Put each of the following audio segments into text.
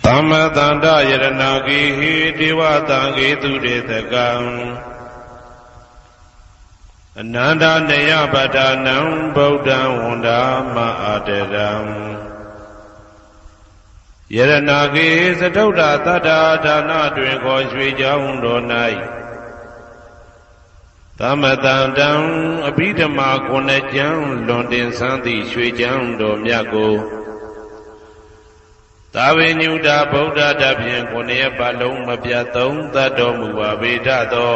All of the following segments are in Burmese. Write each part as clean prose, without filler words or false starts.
Tama tanda yaranagi hi diva tangi turidakam Ananda neya badanam Buddha wanda ma'adaram Yaranagi satauda tada dana twin ko shwe jaun do nai Tama tandam abhidhamma kone jang londin santi shwe jaun do myako Tavinyuda Buddha Dabyan Kunya Balong Mabyatung Tadom Vavedato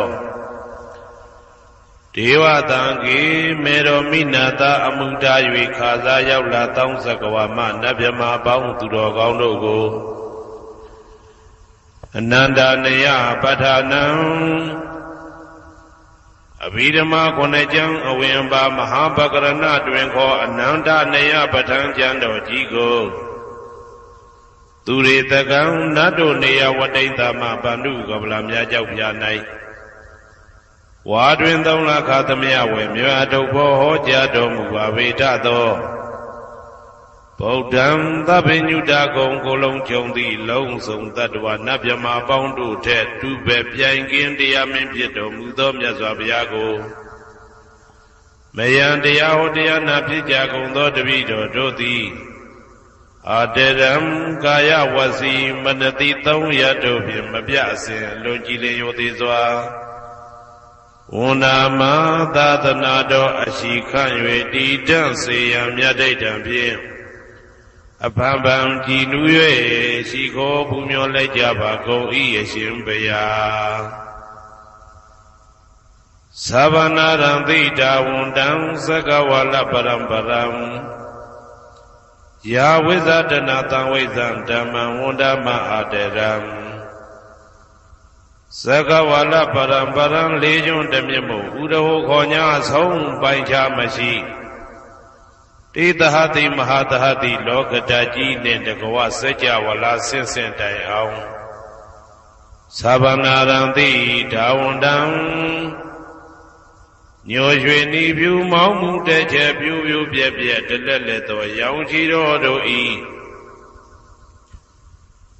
Deva Tangi Mero Minata Amuda Yuikaza Yaula Tong Sakawama Nabyama Baung Tudo Gaunogo Ananda Neya Patanam Abhidhamma Kunajang Awemba Mahabakarana Dwenko Ananda Neya Patang Jando Jigo Turidakam Nado Neya Wadaitama Bandu Gablamya Jaupyanai Wadwindam Lakatamya Wemyatopo Hojado Muvavedato Bodham Tabinyuda Gong Kolong Chongdi Long Song Tadwa Nabyama Boundu Ted Tube Piangin Diamin Pieto Mudom Yazwabiago Mayan Diao Diana Pijagon Dodavido Doti Aderam Kaya Wasi Manati Tong Yadobim Mabyasin Lojile Yodizwa Unama Dadanado Ashikan Yedi Dansi Yamyadaitan Pim Apambam Jinue Shiko Pumyo Lejaba Go Iyashim Baya Savanaram Dita Wundam Sakawala Param Ya Wizadana Tawizam Dhamma Wundama Aderam Sakawala Param Legion Demimu Udaho Konya Song Bancha Mashi Titahati Mahatahati Lokataji Nendagawa Seja Wala Sensen Dayao Sabanaranti Dawundam Nyoshweni View Mamu Teche View Bia Deleleto Yaunchiro Do E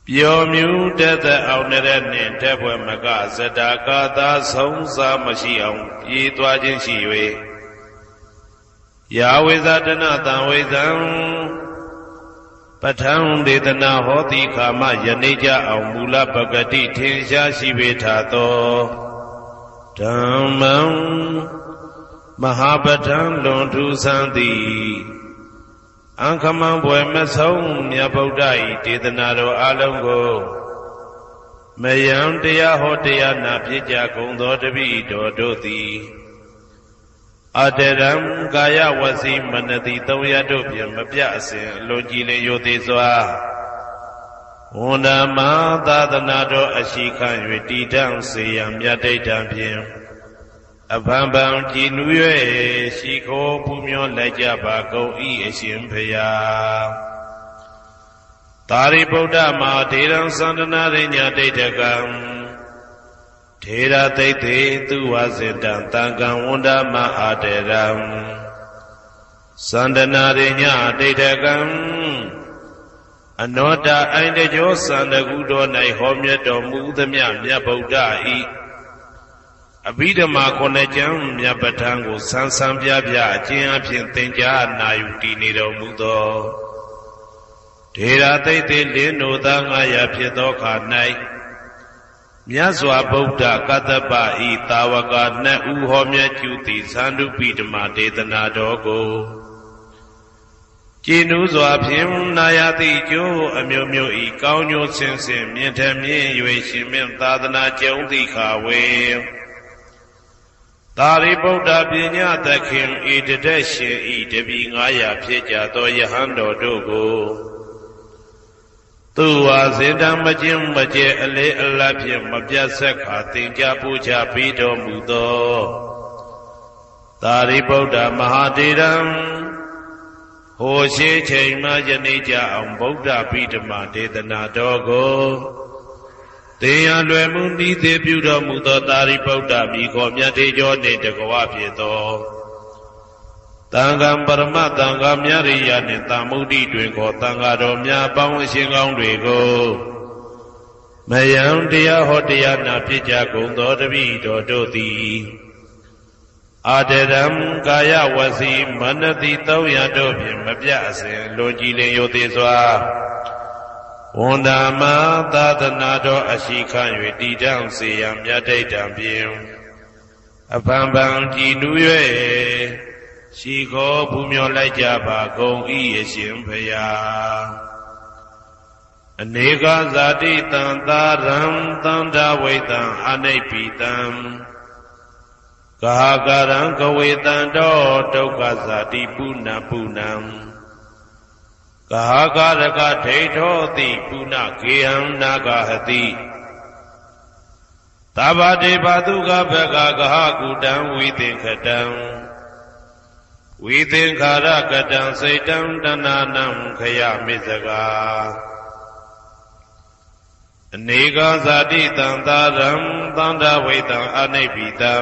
Piomu Teta Auneren Tepwe Maga Zedaka Da Songsa Mashiam Yitwajin Shiwe Yahwezadana Tanwezam Patang Dedana Hoti Kama Yanija Aumula Bagati Tinsha Shivetato Dhammam Mahabatan Lontu Santi Ankaman Boemasong Yabodai Tidanado Alongo Mayam Dea Hotea Napija Gondo Devi Dodoti Aderam Gaya Wasi Manati Toya Dopiam Mabyasin Lojile Yodizwa Unama Dadanado Ashikan Yedidam Seyam Yadaitan Pim Abambam Jinue Shiko Pumyon Lejaba Go Iyashim Paya Tari Buddha Ma Deram Sandana Rinya Detakam Tera Tete Tuwazidan Tangan Wunda Ma Aderam Sandana Rinya Detakam Anoda Aindejo Sandagudo Nai Homyato Mudamya Mya Buddha I Abhidhamma Konajam Yapatango Sansam Byabya Jian Tenja Nayuti Nido Mudo Tera Tete Lino Dangaya Piedoka Nai Myaswa Buddha Katapa I Tawaka Na Uhomya Juti Sandu Bidama Dedana Dogo Jinuzwa Pim Nayati Jo Amyomyo I Kaunyo Sensen Mientamien Yueshimim Tadana Jondi Kawe Tari Buddha Pinya Takim Idadeshin Idabi Ngaya Pyeja To Yahando Dogo Tuwa Zindam Majim Maje Ale Alapim Mabyasaka Tinja Puja Pido Mudo Tari Buddha Mahadiram Hoshe Chaima Janija Buddha Pidama Dedana Dogo Deya Lwemundi Debuda Mudo Tari Buddha Miko Myatejo Nedagawa Pieto Tangam Parama Tangam Yariya Netamudi Twinko Tangado Mya Pang Shingong Dwego မယံတရားဟောတရားနာဖြစ်ကြကုန်သောတပည့်တော်တို့သည်အာတရံကာယဝစီမနတိ300တို့ဖြင့်မပြတ်အစဉ်လွန်ကြည်လင်ယိုသေးစွာဝန်တာမသာသနာတော်အရှိခံ၍တည်တောင်စေရန်မြတ်ဒိဋ္ဌံဖြင့်အဖန်ဖန်ကြည်နူး၍ရှိခေါ်ပူမျောလိုက်ကြပါကုန်၏အရှင်ဘုရားအနေကဇာတိတံသာရံသန္တာဝိတံအနိဗ္ဗိတံကာကရံကဝေတံတောဒုက္ခဇာတိပုဏ္ဏပုဏ္ဏံကာကရကဒိဋ္ဌောတိပုဏ္ဏကေဟံနာဂဟတိသဗ္ဗတေဘသုကဘဂကဟကုတံဝိသင်္ခတံဝိသင်္ခာရကတံစိတ်တံတဏနံခယမိစကာအနေကဇာတိတံသာရံသန္တာဝိတံအနိဗ္ဗိတံ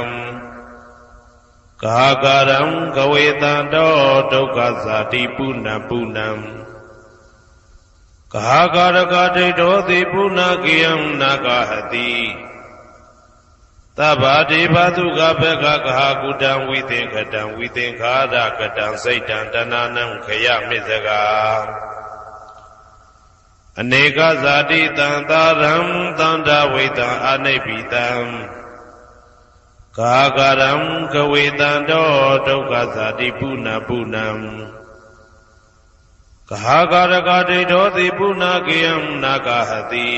ကာကရံကဝေတံတောဒုက္ခဇာတိပုဏ္ဏပုဏ္ဏံကာကရကဒိဋ္ဌောတိပုဏ္ဏကေယံနာဂဟတိသဗ္ဗတေဘသုကဘဂကဟကုတံဝိသင်္ခတံဝိသင်္ခာရကတံစိတ်တံတဏနံခယမိစကာအနေကဇာတိတံသာရံသန္တာဝိတံအနိဗ္ဗိတံကာကရံကဝေတံတောဒုက္ခဇာတိပုဏ္ဏပုဏ္ဏံကာကရကဒိဋ္ဌောတိပုဏ္ဏကေယံနာဂဟတိ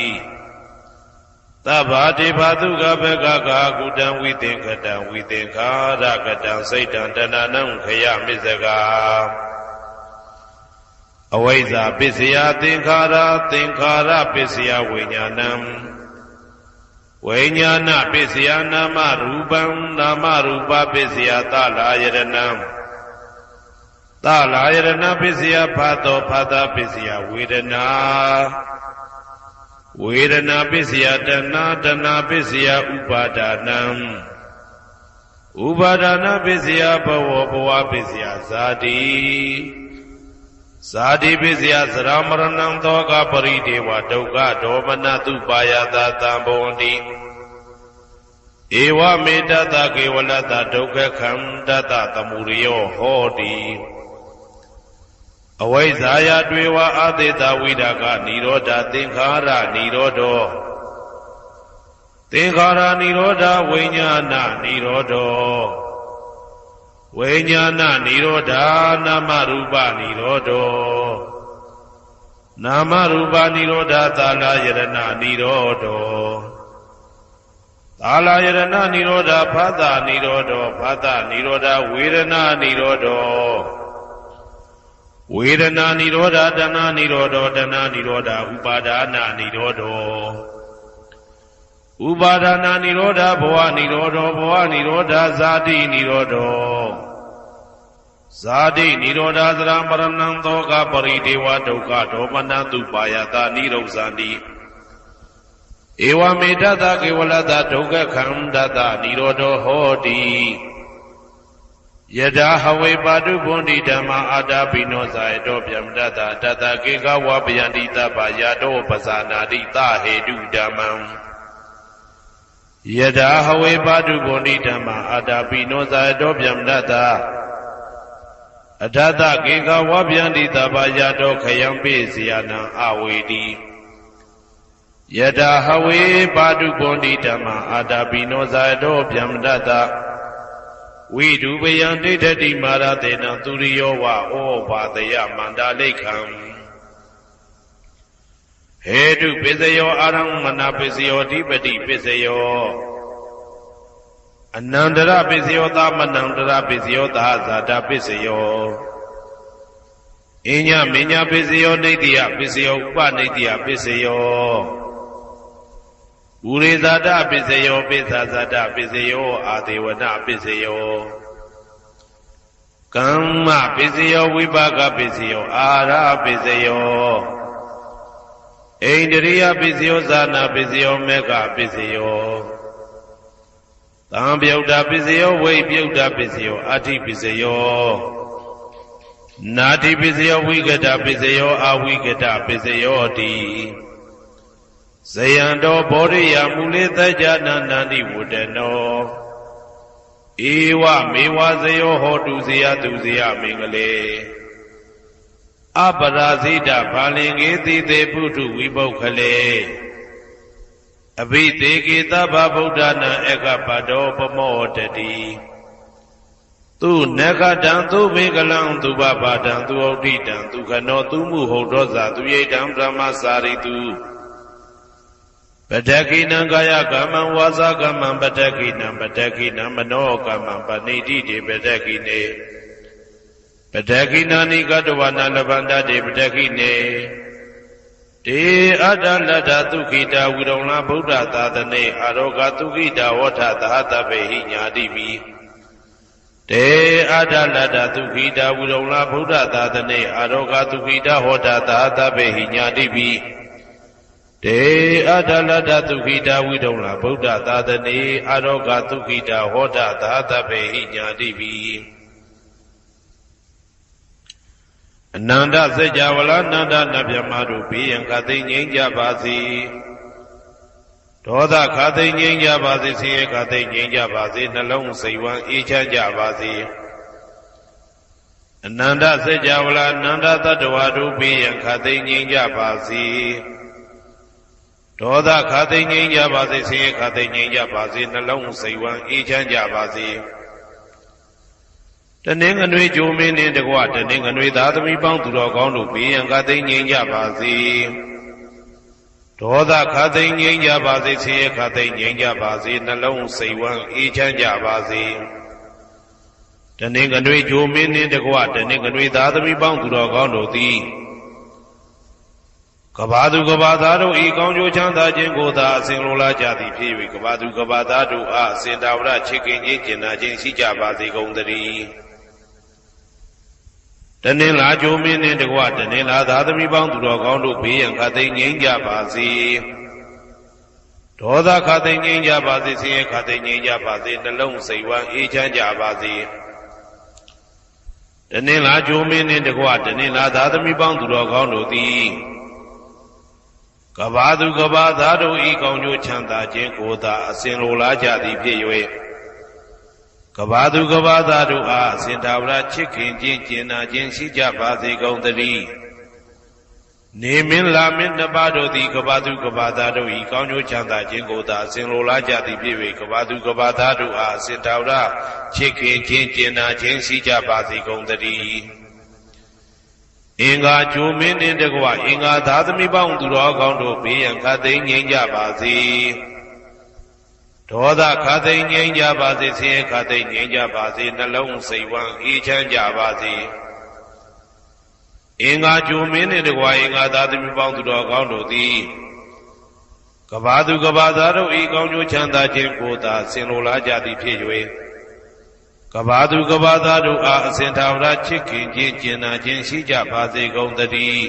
သဗ္ဗတေဘသုကဘဂကကုတံဝိသင်္ခတံဝိသင်္ခာရကတံစိတ်တံတဏနံခယမိစကာအဝိဇ္ဇာပစ္စယသင်္ခါရသင်္ခါရပစ္စယဝိညာဏံဝိညာဏပစ္စယနာမရူပံနာမရူပပစ္စယသလာယရဏံသလာယရဏပစ္စယဖာတောဖာတာပစ္စယဝေဒနာဝေဒနာပစ္စယတဏတဏပစ္စယဥပါဒနံဥပါဒနာပစ္စယဘဝဘဝပစ္စယဇာတိဇာတိပစ္စယသရမရဏံသောကပရိဒေဝဒုက္ခဒေါမနတုပါယတာတံဘောတိဧဝမေတ္တကေဝလတဒုက္ခခန္တတသမုရိယောဟောတိအဝိဇ္ဇာယတွေဝအာသေတဝိဒကနိရောဓသင်္ခါရနိရောဓောသင်္ခါရနိရောဓဝိညာဏနိရောဓောဝိညာဏနိရောဓနာမရူပနိရောဓောနာမရူပနိရောဓသာလယရဏနိရောဓောသာလယရဏနိရောဓဖသနိရောဓောဖသနိရောဓဝေဒနာနိရောဓောဝေဒနာနိရောဓတဏနိရောဓောတဏနိရောဓဥပါဒနာနိရောဓောဥပါဒနာနိရောဓဘဝနိရောဓောဘဝနိရောဓဇာတိနိရောဓောဇာတိနိရောဓသရမရဏံသောကပရိဒေဝဒုက္ခဒေါမနတုပါယတာနိရောဇန္တိဧဝမေတ္တကေဝလတဒုက္ခခန္တတနိရောဓောဟောတိယထာဟဝေပါတုဗုန္တိဓမ္မာအာတာပိနောဇာယတောဗျမတတတတကေကဝပယန္တိတပ္ပယတောပဇာနာတိသဟေတုဓမ္မံယထာဟဝေပါတုဗုန္တိဓမ္မာအာတာပိနောဇာယတောဗျမတတအထတကေကဝပယန္တိတပ္ပယတောခယံပိစီယနံအဝေတိယထာဟဝေပါတုဗုန္တိဓမ္မာအာတာပိနောဇာယတောဗျမတတဝိဒုပယံဒိဋ္ဌတိမာရတေနံသူရိယောဝဩဘာတယမန္တာလိခံဟေတုပစ္စယောအာရမဏပစ္စယောဓိပတိပစ္စယောအနန္တရပစ္စယောသမနန္တရပစ္စယောသဟဇာတာပစ္စယောအညမညပစ္စယောနေတိယပစ္စယောဥပနေတိယပစ္စယောဥရိဇာတပစ္စယောပိသဇာတပစ္စယောအာဒေဝနပစ္စယောကမ္မပစ္စယောဝိပါကပစ္စယောအာရပစ္စယောဣန္ဒရိယပစ္စယောဇာနာပစ္စယောမေဃပစ္စယောသံပြုတ်တာပစ္စယောဝိပြုတ်တာပစ္စယောအာတိပစ္စယောနာတိပစ္စယောဝိကတပစ္စယောအဝိကတပစ္စယောတိ ဇယံတော်ဘောရိယမူလေသကြနာနန္တိဝတ္တနောဧဝမေဝဇယောဟောတုဇယတုဇယမင်္ဂလေအပရာဇိတဘာလင်္ကေတိတေပုထုဝိပုခ္ခလေအဘိသေကေသဗ္ဗဗုဒ္ဓနာဧကပတောပမောတတိသူနဂတံသူဘေကလံသူဘဘာတံသူဩဋ္ဌိတံသူခနောသူမှုဟုတ်တော်သာသူယေတံဗြဟ္မစာရိတုပတ္တကိနံကာယကမ္မံဝါစာကမ္မံပတ္တကိနံပတ္တကိနံမနောကမ္မံပဏိတိတေပတ္တကိနေပတ္တကိနာနိကတဝနာလဗန္တတေပတ္တကိနေတေအတ္တလတ္တသုခိတာဝိရုံလဗုဒ္ဓသာသနေအာရောဂသုခိတာဝဋ္ဌသဟတဗေဟိညာတိပိတေအတ္တလတ္တသုခိတာဝိရုံလဗုဒ္ဓသာသနေအာရောဂသုခိတာဟောတာသဟတဗေဟိညာတိပိတေအတ္တလတ္တသုခိတာဝိရုံလဗုဒ္ဓသာသနေအာရောဂသုခိတာဟောတာသဟတဗေဟိညာတိပိအနန္တစัจ java လာနန္ဒနဗျမတို့ဘေးရန်ခသိငြိမ်းကြပါစေဒေါသခသိငြိမ်းကြပါစေဆင်းရဲခသိငြိမ်းကြပါစေနှလုံးစိတ်ဝမ်းအေးချမ်းကြပါစေအနန္တစัจ java လာနန္ဒတတ္တဝါတို့ဘေးရန်ခသိငြိမ်းကြပါစေဒေါသခသိငြိမ်းကြပါစေဆင်းရဲခသိငြိမ်းကြပါစေနှလုံးစိတ်ဝမ်းအေးချမ်းကြပါစေတနင်္ဂနွေဂျိုမင်းနှင့်တကွတနင်္ဂနွေသားသမီးပေါင်းသူတော်ကောင်းတို့ဘေးရန်ခသိငြိမ်းကြပါစေဒေါသခသိငြိမ်းကြပါစေဆင်းရဲခသိငြိမ်းကြပါစေနှလုံးစိတ်ဝမ်းအေးချမ်းကြပါစေတနင်္ဂနွေဂျိုမင်းနှင့်တကွတနင်္ဂနွေသားသမီးပေါင်းသူတော်ကောင်းတို့သည်ကဘာသူကဘာသားတို့ဤကောင်းကျိုးချမ်းသာခြင်းကိုသာအစဉ်လိုလားကြသည်ဖြစ်၍ကဘာသူကဘာသားတို့အားအစဉ်တာဝရချစ်ခင်ခြင်းကျင်နာခြင်းရှိကြပါစေကုန်သတည်းတနင်္လာဂျိုမင်းနှင့်တကွတနင်္လာသားသမီးပေါင်းသူတော်ကောင်းတို့ဘေးရန်ခသိငြိမ်းကြပါစေဒေါသခသိငြိမ်းကြပါစေဆင်းရဲခသိငြိမ်းကြပါစေနှလုံးစိတ်ဝမ်းအေးချမ်းကြပါစေတနင်္လာဂျိုမင်းနှင့်တကွတနင်္လာသားသမီးပေါင်းသူတော်ကောင်းတို့သည်ကဘာသူကဘာသားတို့ဤကောင်းကျိုးချမ်းသာခြင်းကိုသာအစဉ်လိုလားကြသည်ဖြစ်၍ကဘာသူကဘာသားတို့အားအစဉ်တာဝရချစ်ခင်ခြင်းကျင်နာခြင်းရှိကြပါစေကုန်သတည်းနေမင်းလာမင်းနှစ်ပါးတို့သည်ကဘာသူကဘာသားတို့ဤကောင်းကျိုးချမ်းသာခြင်းကိုသာအစဉ်လိုလားကြသည်ဖြစ်၍ကဘာသူကဘာသားတို့အားအစဉ်တာဝရချစ်ခင်ခြင်းကျင်နာခြင်းရှိကြပါစေကုန်သတည်းအင်္ဂါဂျိုမင်းနှင့်တကွအင်္ဂါသားသမီးပေါင်းသူတော်ကောင်းတို့ဘေးရန်ခသိငြိမ်းကြပါစေဒေါသခသိငြိမ်းကြပါစေဆင်းရဲခသိငြိမ်းကြပါစေနှလုံးစိတ်ဝမ်းအေးချမ်းကြပါစေအင်္ဂါဂျိုမင်းနှင့်တကွအင်္ဂါသားသမီးပေါင်းသူတော်ကောင်းတို့သည်ကဘာသူကဘာသားတို့ဤကောင်းကျိုးချမ်းသာခြင်းကိုသာဆင်လိုလားကြသည်ဖြစ်၍ကဘာသူကဘာသားတို့အားအစဉ်ထာဝရချစ်ခင်ခြင်းကျင်နာခြင်းရှိကြပါစေကုန်သတည်း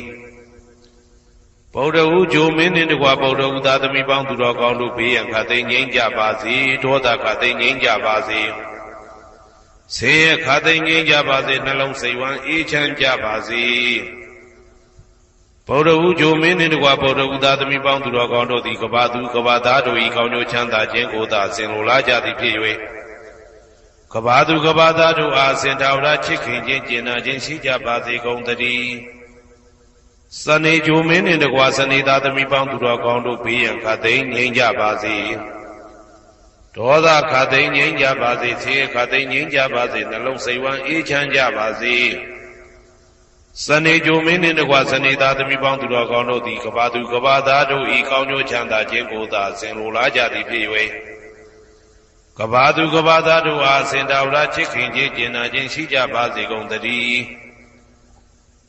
ဗုဒ္ဓဟူဂျိုမင်းနှင့်တကွဗုဒ္ဓဟူသားသမီးပေါင်းသူတော်ကောင်းတို့ဘေးရန်ခသိငြိမ်းကြပါစေဒေါသခသိငြိမ်းကြပါစေဆင်းရဲခသိငြိမ်းကြပါစေနှလုံးစိတ်ဝမ်းအေးချမ်းကြပါစေဗုဒ္ဓဟူဂျိုမင်းနှင့်တကွဗုဒ္ဓဟူသားသမီးပေါင်းသူတော်ကောင်းတို့သည်ကဘာသူကဘာသားတို့ဤကောင်းကျိုးချမ်းသာခြင်းကိုသာဆင်လိုလားကြသည်ဖြစ်၍ကဘာသူကဘာသားတို့အားစင်တာဝရချစ်ခင်ခြင်းကျင်နာခြင်းရှိကြပါစေကုန်သတည်းစနေဂျိုမင်းနှင့်တကွစနေသားသမီးပေါင်းသူတော်ကောင်းတို့ဘေးရန်ခသိငြိမ်းကြပါစေဒေါသခသိငြိမ်းကြပါစေဆင်းရဲခသိငြိမ်းကြပါစေနှလုံးစိတ်ဝမ်းအေးချမ်းကြပါစေစနေဂျိုမင်းနှင့်တကွစနေသားသမီးပေါင်းသူတော်ကောင်းတို့သည်ကဘာသူကဘာသားတို့ဤကောင်းကျိုးချမ်းသာခြင်းကိုသာဆင်လိုလားကြသည်ဖြစ်၍ကဘာသူကဘာသားတို့အားစင်တာဝရချစ်ခင်ခြင်းကျင်နာခြင်းရှိကြပါစေကုန်သတည်း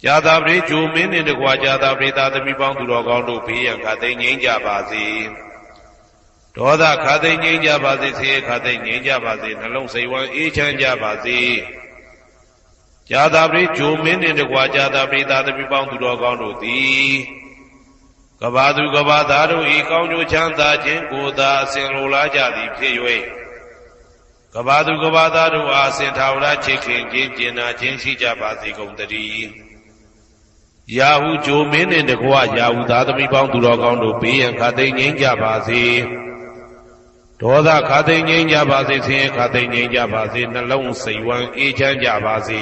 ဇာတာပရိဂျိုမင်းနှင့်တကွာဇာတာပရိသားသမီးပေါင်းသူတော်ကောင်းတို့ဘေးရန်ခသိငြိမ်းကြပါစေဒေါသခသိငြိမ်းကြပါစေဆင်းရဲခသိငြိမ်းကြပါစေနှလုံးစိတ်ဝမ်းအေးချမ်းကြပါစေဇာတာပရိဂျိုမင်းနှင့်တကွာဇာတာပရိသားသမီးပေါင်းသူတော်ကောင်းတို့သည်ကဘာသူကဘာသားတို့ဤကောင်းကျိုးချမ်းသာခြင်းကိုသာအစဉ်လိုလားကြသည်ဖြစ်၍ကဘာသူကဘာသားတို့အားစင်ထာဝရချစ်ခင်ခြင်းကျင်နာခြင်းရှိကြပါစေကုန်သတည်း ရာဟုဂျိုမင်းနှင့်တကွရာဟုသားသမီးပေါင်းသူတော်ကောင်းတို့ဘေးရန်ခါသိမ်းငြိမ်းကြပါစေဒေါသခါသိမ်းငြိမ်းကြပါစေဆင်းရဲခါသိမ်းငြိမ်းကြပါစေနှလုံးစိတ်ဝမ်းအေးချမ်းကြပါစေ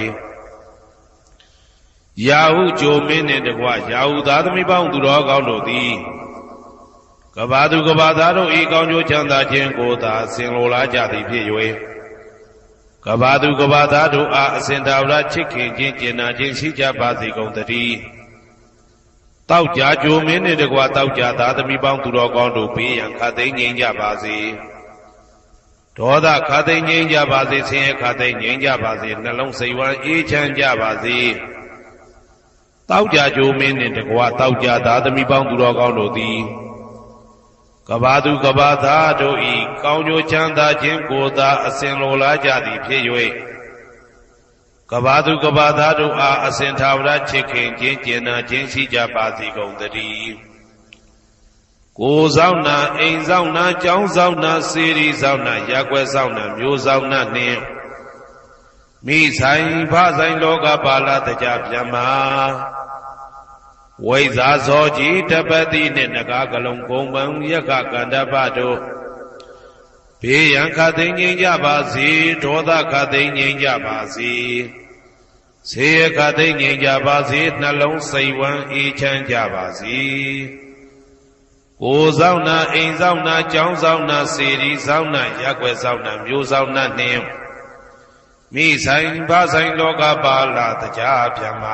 ရာဟုဂျိုမင်းနှင့်တကွရာဟုသားသမီးပေါင်းသူတော်ကောင်းတို့သည်ကဘာသူကဘာသားတို့ဤကောင်းကျိုးချမ်းသာခြင်းကိုသာဆင်လိုလားကြသည်ဖြစ်၍ကဘာသူကဘာသားတို့အားအစဉ်သာဝရချစ်ခင်ခြင်းကျင်နာခြင်းရှိကြပါစေကုန်သတည်းတောက်ကြကြိုမင်းနှင့်တကွတောက်ကြသားသမီးပေါင်းသူတော်ကောင်းတို့ဘေးရန်ခါသိမ်းငြိမ်းကြပါစေဒေါသခါသိမ်းငြိမ်းကြပါစေဆင်းရဲခါသိမ်းငြိမ်းကြပါစေနှလုံးစိတ်ဝမ်းအေးချမ်းကြပါစေတောက်ကြကြိုမင်းနှင့်တကွတောက်ကြသားသမီးပေါင်းသူတော်ကောင်းတို့သည်ကဘာသူကဘာသားတို့ဤကောင်းကျိုးချမ်းသာခြင်းကိုသာအစဉ်လိုလားကြသည်ဖြစ်၍ကဘာသူကဘာသားတို့အားအစဉ်သာဝရချစ်ခင်ခြင်းကျင်နာခြင်းရှိကြပါစေကုန်သတည်းကိုယ်ဆောင်နာအိမ်ဆောင်နာကျောင်းဆောင်နာစေရီဆောင်နာရပ်ကွက်ဆောင်နာမျိုးဆောင်နာနှင့်မိဆိုင်ဖဆိုင်လောကပါဠတကြဗျမဝိဇ္ဇာဇောကြီးတပတိနှင့်နဂါကလုံးကုံပံယက္ခကန္တပတို့ဘေးရန်ခသိမ်းငြိမ်းကြပါစေဒေါသခသိမ်းငြိမ်းကြပါစေဆေးရခသိမ်းငြိမ်းကြပါစေနှလုံးစိတ်ဝမ်းအေးချမ်းကြပါစေကိုယ်ဆောင်နာအိမ်ဆောင်နာကျောင်းဆောင်နာစေရီဆောင်နာရပ်ကွက်ဆောင်နာမျိုးဆောင်နာနှင့်မိဆိုင်ဖဆိုင်လောကပါဠတကြဗျမ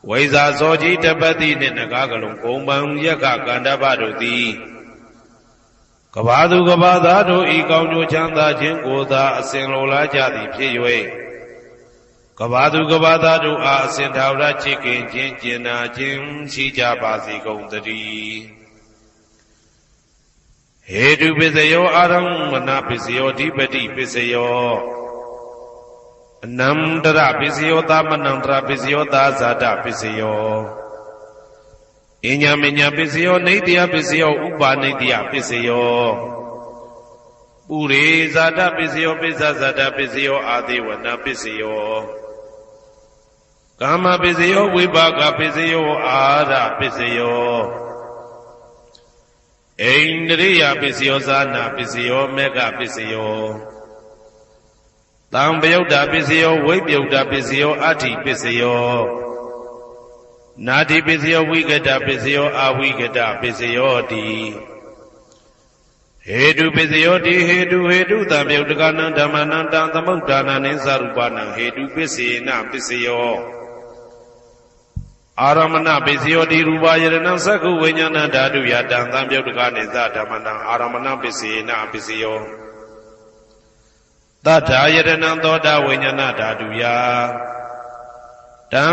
ဝိဇ္ဇာဇောကြီးတပတိနှင့်နဂါကလုံးကုံပံယက္ခကန္တပတို့သည်ကဘာသူကဘာသားတို့ဤကောင်းကျိုးချမ်းသာခြင်းကိုသာအစဉ်လိုလားကြသည်ဖြစ်၍ကဘာသူကဘာသားတို့အားအစဉ်သာဝရချစ်ခင်ခြင်းကျင်နာခြင်းရှိကြပါစေကုန်သတည်းဟေတုပစ္စယောအာရမဏပစ္စယောဓိပတိပစ္စယောအနန္တရပစ္စယောသမနန္တရပစ္စယောသာဇာတပစ္စယောအညမညပစ္စယောနေတယပစ္စယောဥပါနေတယပစ္စယောပုရိဇာတပစ္စယောပိစ္ဆဇာတပစ္စယောအာသေဝနာပစ္စယောကာမပစ္စယောဝိပါကပစ္စယောအာရပစ္စယောဣန္ဒရိယပစ္စယောဇာနာပစ္စယောမေဃပစ္စယောသံပယုတ်တာပစ္စယောဝိပယုတ်တာပစ္စယောအဋ္ဌိပစ္စယောနာတိပစ္စယောဝိကတပစ္စယောအဝိကတပစ္စယောတိဟေတုပစ္စယောတိဟေတုသံပယုတ်တကနံဓမ္မနံတံသမုဋ္ဌာနံနိသရူပနံဟေတုပစ္စေနပစ္စယောအာရမဏပစ္စယောတိရူပယရဏံသက္ကုဝိညာဏဓာတုယတံသံပယုတ်တကနိသဓမ္မနံအာရမဏပစ္စေနပစ္စယောသတ္ထာယတနံသောတာဝိညာဏဓာတုယတံ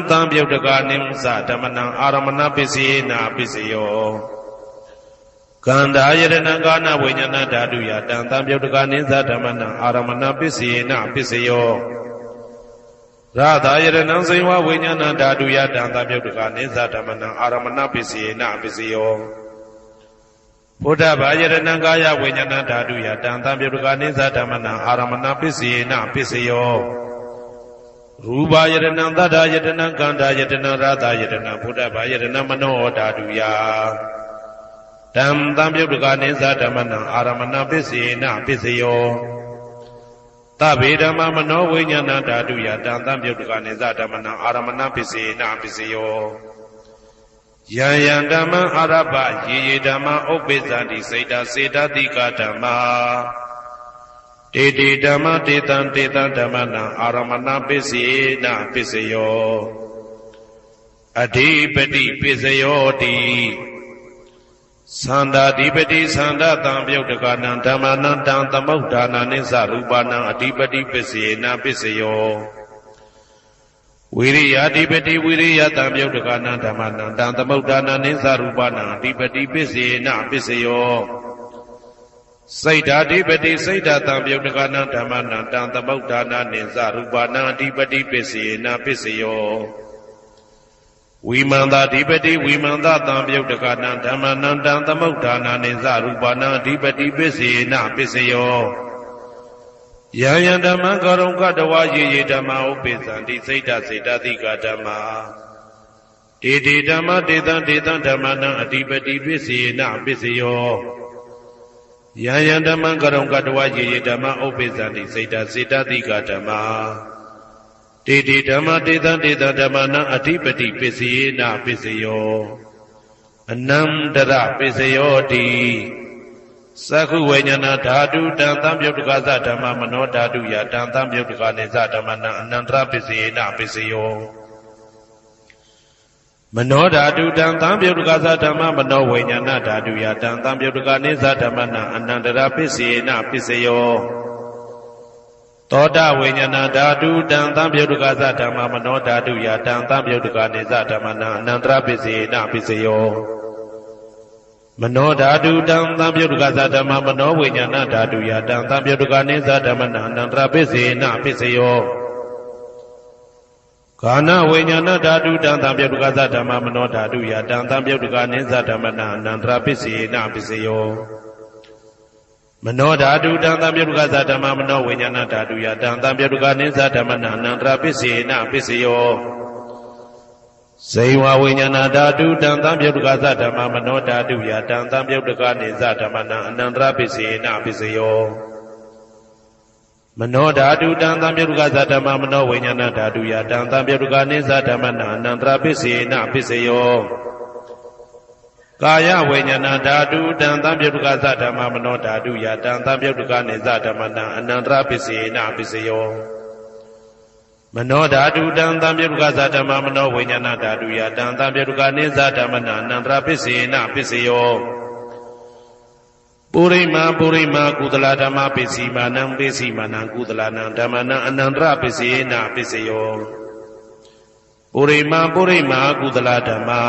သံပယုတ်တကနိသဓမ္မနံအာရမဏပစ္စေနပစ္စယောကန္တာယတနံကာနဝိညာဏဓာတုယတံသံပယုတ်တကနိသဓမ္မနံအာရမဏပစ္စေနပစ္စယောရသာယတနံစေဝဝိညာဏဓာတုယတံသံပယုတ်တကနိသဓမ္မနံအာရမဏပစ္စေနပစ္စယောဘုဒ္ဓဘာယတနံကာယဝိညာဏဓာတုယတံသံပယုတ်တကနိသဓမ္မနံအာရမဏပစ္စေနပစ္စယောရူပယတနံသတ္တယတနံကန္တာယတနံရသယတနံဘုဒ္ဓဘာယတနံမနောဓာတုယတံသံပယုတ်တကနိသဓမ္မနံအာရမဏပစ္စေနပစ္စယောသဗ္ဗေဓမ္မမနောဝိညာဏဓာတုယတံသံပယုတ်တကနိသဓမ္မနံအာရမဏပစ္စေနပစ္စယောယံယံဓမ္မအာရပယေယေဓမ္မဥပ္ပိသန္တိစေတစေတတိကဓမ္မာတေတေဓမ္မတေတံဓမ္မနံအာရမဏပစ္စေနပစ္စယောအဓိပတိပစ္စယောတိသန္တာဓိပတိသန္တာတံပယုတ်တကနံဓမ္မနံတံသမုဋ္ဌာနနိသရူပနံအဓိပတိပစ္စေနပစ္စယောဝိရိယဓိပတိဝိရိယတံပယုတ်တကနံဓမ္မနံတံသမုဋ္ဌာနနိသရူပနံအဓိပတိပစ္စေနပစ္စယောစိတ်ဓာဓိပတိစိတ်ဓာတံပယုတ်တကနံဓမ္မနံတံသမုဋ္ဌာနနိသရူပနံအဓိပတိပစ္စေနပစ္စယောဝိမန္တဓိပတိဝိမန္တတံပယုတ်တကနံဓမ္မနံတံသမုဋ္ဌာနနိသရူပနံအဓိပတိပစ္စေနပစ္စယောယံယံဓမ္မံကရုံကတဝယေယေဓမ္မဥပ္ပိသန္တိစိတ်ဓာစေတသိကဓမ္မာ တေတေဓမ္မတေတံတေတံဓမ္မနံအတိပတိပစ္စေနပစ္စယောယံယံဓမ္မံကရုံကတဝယေယေဓမ္မဥပ္ပိသန္တိစေတစေတတိကဓမ္မာတေတေဓမ္မတေတံတေတံဓမ္မနံအတိပတိပစ္စေနပစ္စယောအနန္တရပစ္စယောတိသက္ခုဝိညာဏဓာတုတံသံယုတ်တကသဓမ္မမနောဓာတုယတံသံယုတ်တကနေသဓမ္မနံအနန္တရပစ္စေနပစ္စယောမနောဓာတုတံသံယုတ်တကသဓမ္မမနောဝိညာဏဓာတုယတံသံယုတ်တကနေသဓမ္မနံအနန္တရပစ္စေနပစ္စယောသောတဝိညာဏဓာတုတံသံယုတ်တကသဓမ္မမနောဓာတုယတံသံယုတ်တကနေသဓမ္မနံအနန္တရပစ္စေနပစ္စယောမနောဓာတုတံသံယုတ်တကသဓမ္မမနောဝိညာဏဓာတုယတံသံယုတ်တကနေသဓမ္မနံအနန္တရပစ္စေနပစ္စယောခန္ဓာဝိညာဏဓာတုတံသံယုတ်တကသဓမ္မမနောဓာတုယတံသံယုတ်တကနေသဓမ္မနံအနန္တရပစ္စေနပစ္စယောမနောဓာတုတံသံယုတ်တကသဓမ္မမနောဝိညာဏဓာတုယတံသံယုတ်တကနေသဓမ္မနံအနန္တရပစ္စေနပစ္စယောဇေဝဝိညာဏဓာတုတံသံယုတ်တကသဓမ္မမနောဓာတုယတံသံယုတ်တကနေသဓမ္မနံအနန္တရပစ္စေနပစ္စယောမနောဓာတုတံသံယုတ်တကသဓမ္မမနောဝိညာဏဓာတုယတံသံယုတ်တကနေသဓမ္မနံအနန္တရပစ္စေနပစ္စယောကာယဝိညာဏဓာတုတံသံယုတ်တကသဓမ္မမနောဓာတုယတံသံယုတ်တကနေသဓမ္မနံအနန္တရပစ္စေနပစ္စယောမနောဓာတုတံသံယုတ်တကသဓမ္မမနောဝိညာဏဓာတုယတံသံယုတ်တကနေသဓမ္မနံအနန္တရပစ္စေနပစ္စယောပုရိမာပုရိမာကုသလဓမ္မပစ္စည်းမာနံပစ္စည်းမာနံကုသလနံဓမ္မနံအနန္တရပစ္စေနပစ္စယောပုရိမာပုရိမာကုသလဓမ္မာ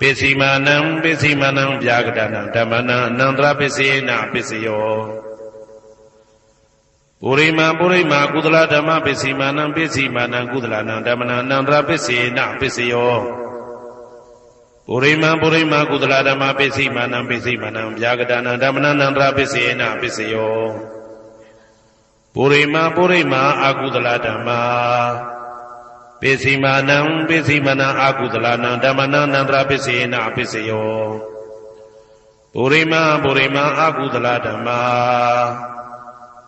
ပစ္စည်းမာနံပစ္စည်းမာနံဗျာကတနံဓမ္မနံအနန္တရပစ္စေနပစ္စယောပုရိမာပုရိမာကုသလဓမ္မပစ္စည်းမာနံပစ္စည်းမာနံကုသလနံဓမ္မနံအနန္တရပစ္စေနပစ္စယောပုရိမာပုရိမာကုသလဓမ္မပစ္စည်းမာနံပစ္စည်းမာနံဗျာကတနံဓမ္မနံအနန္တရပစ္စေနပစ္စယောပုရိမာပုရိမာအာကုသလဓမ္မာပစ္စည်းမာနံပစ္စည်းမာနံအာကုသလနံဓမ္မနံအနန္တရပစ္စေနပစ္စယောပုရိမာပုရိမာအာကုသလဓမ္မာ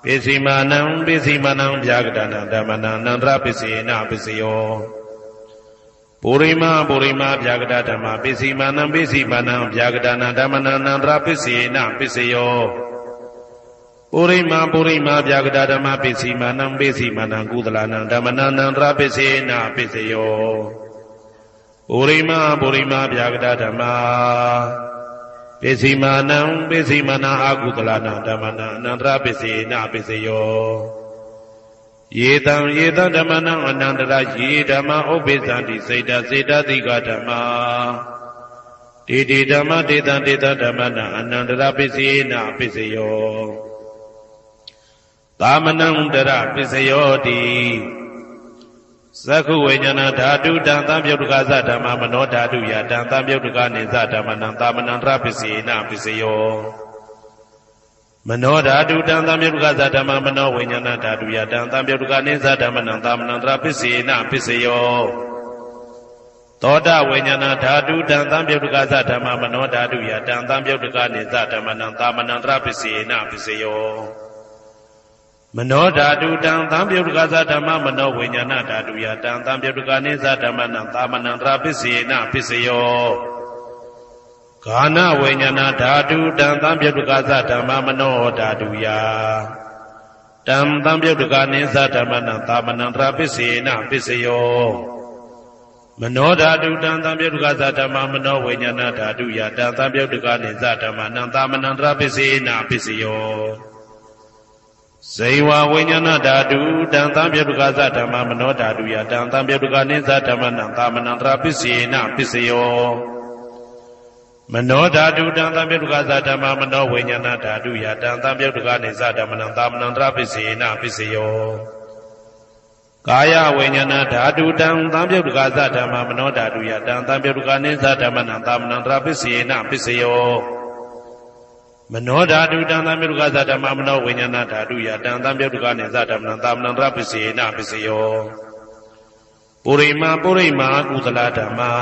ပစ္စည်းမာနံပစ္စည်းမာနံဗျာကတနံဓမ္မနံအနန္တရပစ္စေနပစ္စယောပုရိမာပုရိမာဗျာကတဓမ္မပစ္စည်းမာနံပစ္စည်းမာနံဗျာကတနံဓမ္မနံအနန္တရပစ္စေနပစ္စယောပုရိမာပုရိမာဗျာကတဓမ္မပစ္စည်းမာနံပစ္စည်းမာနံကုသလနံဓမ္မနံအနန္တရပစ္စေနပစ္စယောပုရိမာပုရိမာဗျာကတဓမ္မပစ္စည်းမာနံပစ္စည်းမာနံအာကုသလနံဓမ္မနံအနန္တရပစ္စေနပစ္စယောယေတံယေတံဓမ္မနံအနန္တရယေဓမ္မဥပ္ပိသန္တိစေတစေတတိကဓမ္မာတေတေဓမ္မတေတံတေတံဓမ္မနံအနန္တရပစ္စေနပစ္စယောသာမနံတရပစ္စယောတိသက္ခုဝိညာဏဓာတုတံသံယုတ်တကသဓမ္မမနောဓာတုယတံသံယုတ်တကနေသဓမ္မနံသာမနံတရပစ္စေနပစ္စယောမနောဓာတုတံသံယုတ်တကသဓမ္မမနောဝိညာဏဓာတုယတံသံယုတ်တကနေသဓမ္မနံသာမနံတရပစ္စေနပစ္စယောသောတဝိညာဏဓာတုတံသံယုတ်တကသဓမ္မမနောဓာတုယတံသံယုတ်တကနေသဓမ္မနံသာမနံတရပစ္စေနပစ္စယောမနောဓာတုတံသံယုတ်တကသဓမ္မမနောဝိညာဏဓာတုယတံသံယုတ်တကနေသဓမ္မနံသာမနံတရပစ္စေနပစ္စယောခန္ဓာဝိညာဏဓာတုတံသံယုတ်တကသဓမ္မမနောဓာတုယတံသံယုတ်တကနေသဓမ္မနံသာမနံတရပစ္စေနပစ္စယောမနောဓာတုတံသံယုတ်တကသဓမ္မမနောဝိညာဏဓာတုယတံသံယုတ်တကနေသဓမ္မနံသာမနံတရပစ္စေနပစ္စယောဇေဝဝိညာဏဓာတုတံသံယုတ်တကသဓမ္မမနောဓာတုယတံသံယုတ်တကနေသဓမ္မနံသာမနံတရပစ္စေနပစ္စယောမနောဓာတုတံသံယုတ်တကသဓမ္မမနောဝိညာဏဓာတုယတံသံယုတ်တကနေသဓမ္မနံသာမနံတရပစ္စေနပစ္စယောကာယဝိညာဏဓာတုတံသံယုတ်တကသဓမ္မမနောဓာတုယတံသံယုတ်တကနေသဓမ္မနံသာမနံတရပစ္စေနပစ္စယောမနောဓာတုတံသံယုတ်တကသဓမ္မမနောဝိညာဏဓာတုယတံသံယုတ်တကနေသဓမ္မနံသာမနံတရပစ္စေနပစ္စယော ပုရိမာကုသလဓမ္မာ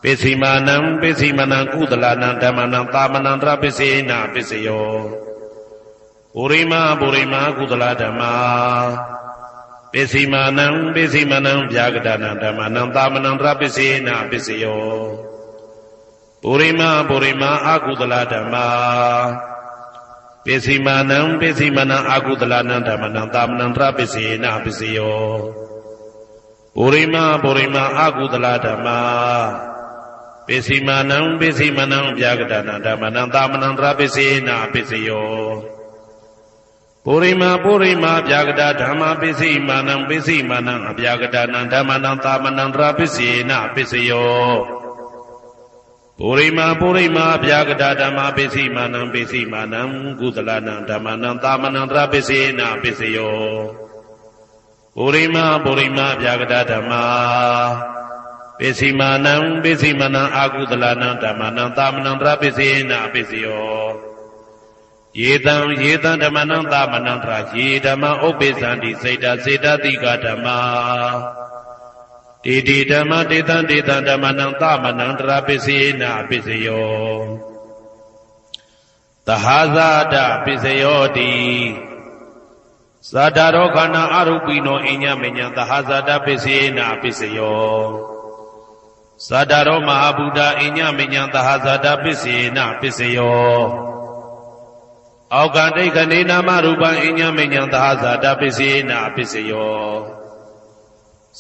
ပိစိမာနံပိစိမနံကုသလနံဓမ္မနံသာမနံတရပိစေနပိစယောပုရိမာကုသလဓမ္မာပိစိမာနံပိစိမနံဗျာဂဒနံဓမ္မနံသာမနံတရပိစေနပိစယောပုရိမာအကုသလဓမ္မာပိစိမာနံပိစိမနံအကုသလနံဓမ္မနံသာမနံတရပိစေနပိစယောပုရိမာအကုသလဓမ္မာပိစိမာနံပိစိမနံဗျာဂဒနံဓမ္မနံသာမနံတရပိစေနပိစယောပုရိမာဗျာဂဒဓမ္မာပိစိမာနံအဗျာဂဒနံဓမ္မနံသာမနံတရပိစေနပိစယောပုရိမာဗျာဂဒဓမ္မာပိစိမာနံကုသလနံဓမ္မနံသာမနံတရပိစေနပိစယောပုရိမာဗျာဂဒဓမ္မာပိစိမာနံအကုသလနံဓမ္မနံသာမနံတရပိစေနပိစယောယေတံဓမ္မနံသာမနံတရယေဓမ္မဥပ္ပိသန္တိစေတတိကဓမ္မာတေဓမ္မတေတံဓမ္မနံသာမနံတရပိစေနပိစယောသဟာဇာတပိစယောတိဇာတာရောခန္ဓာအရူပိနောအညမညံသဟာဇာတပိစေနပိစယောဇာတာရောမဟာဗုဒ္ဓအညမညံသဟာဇာတပိစေနပိစယောအောက်ကဒိဋ္ဌနေနာမရူပံအညမညံသဟာဇာတပိစေနပိစယော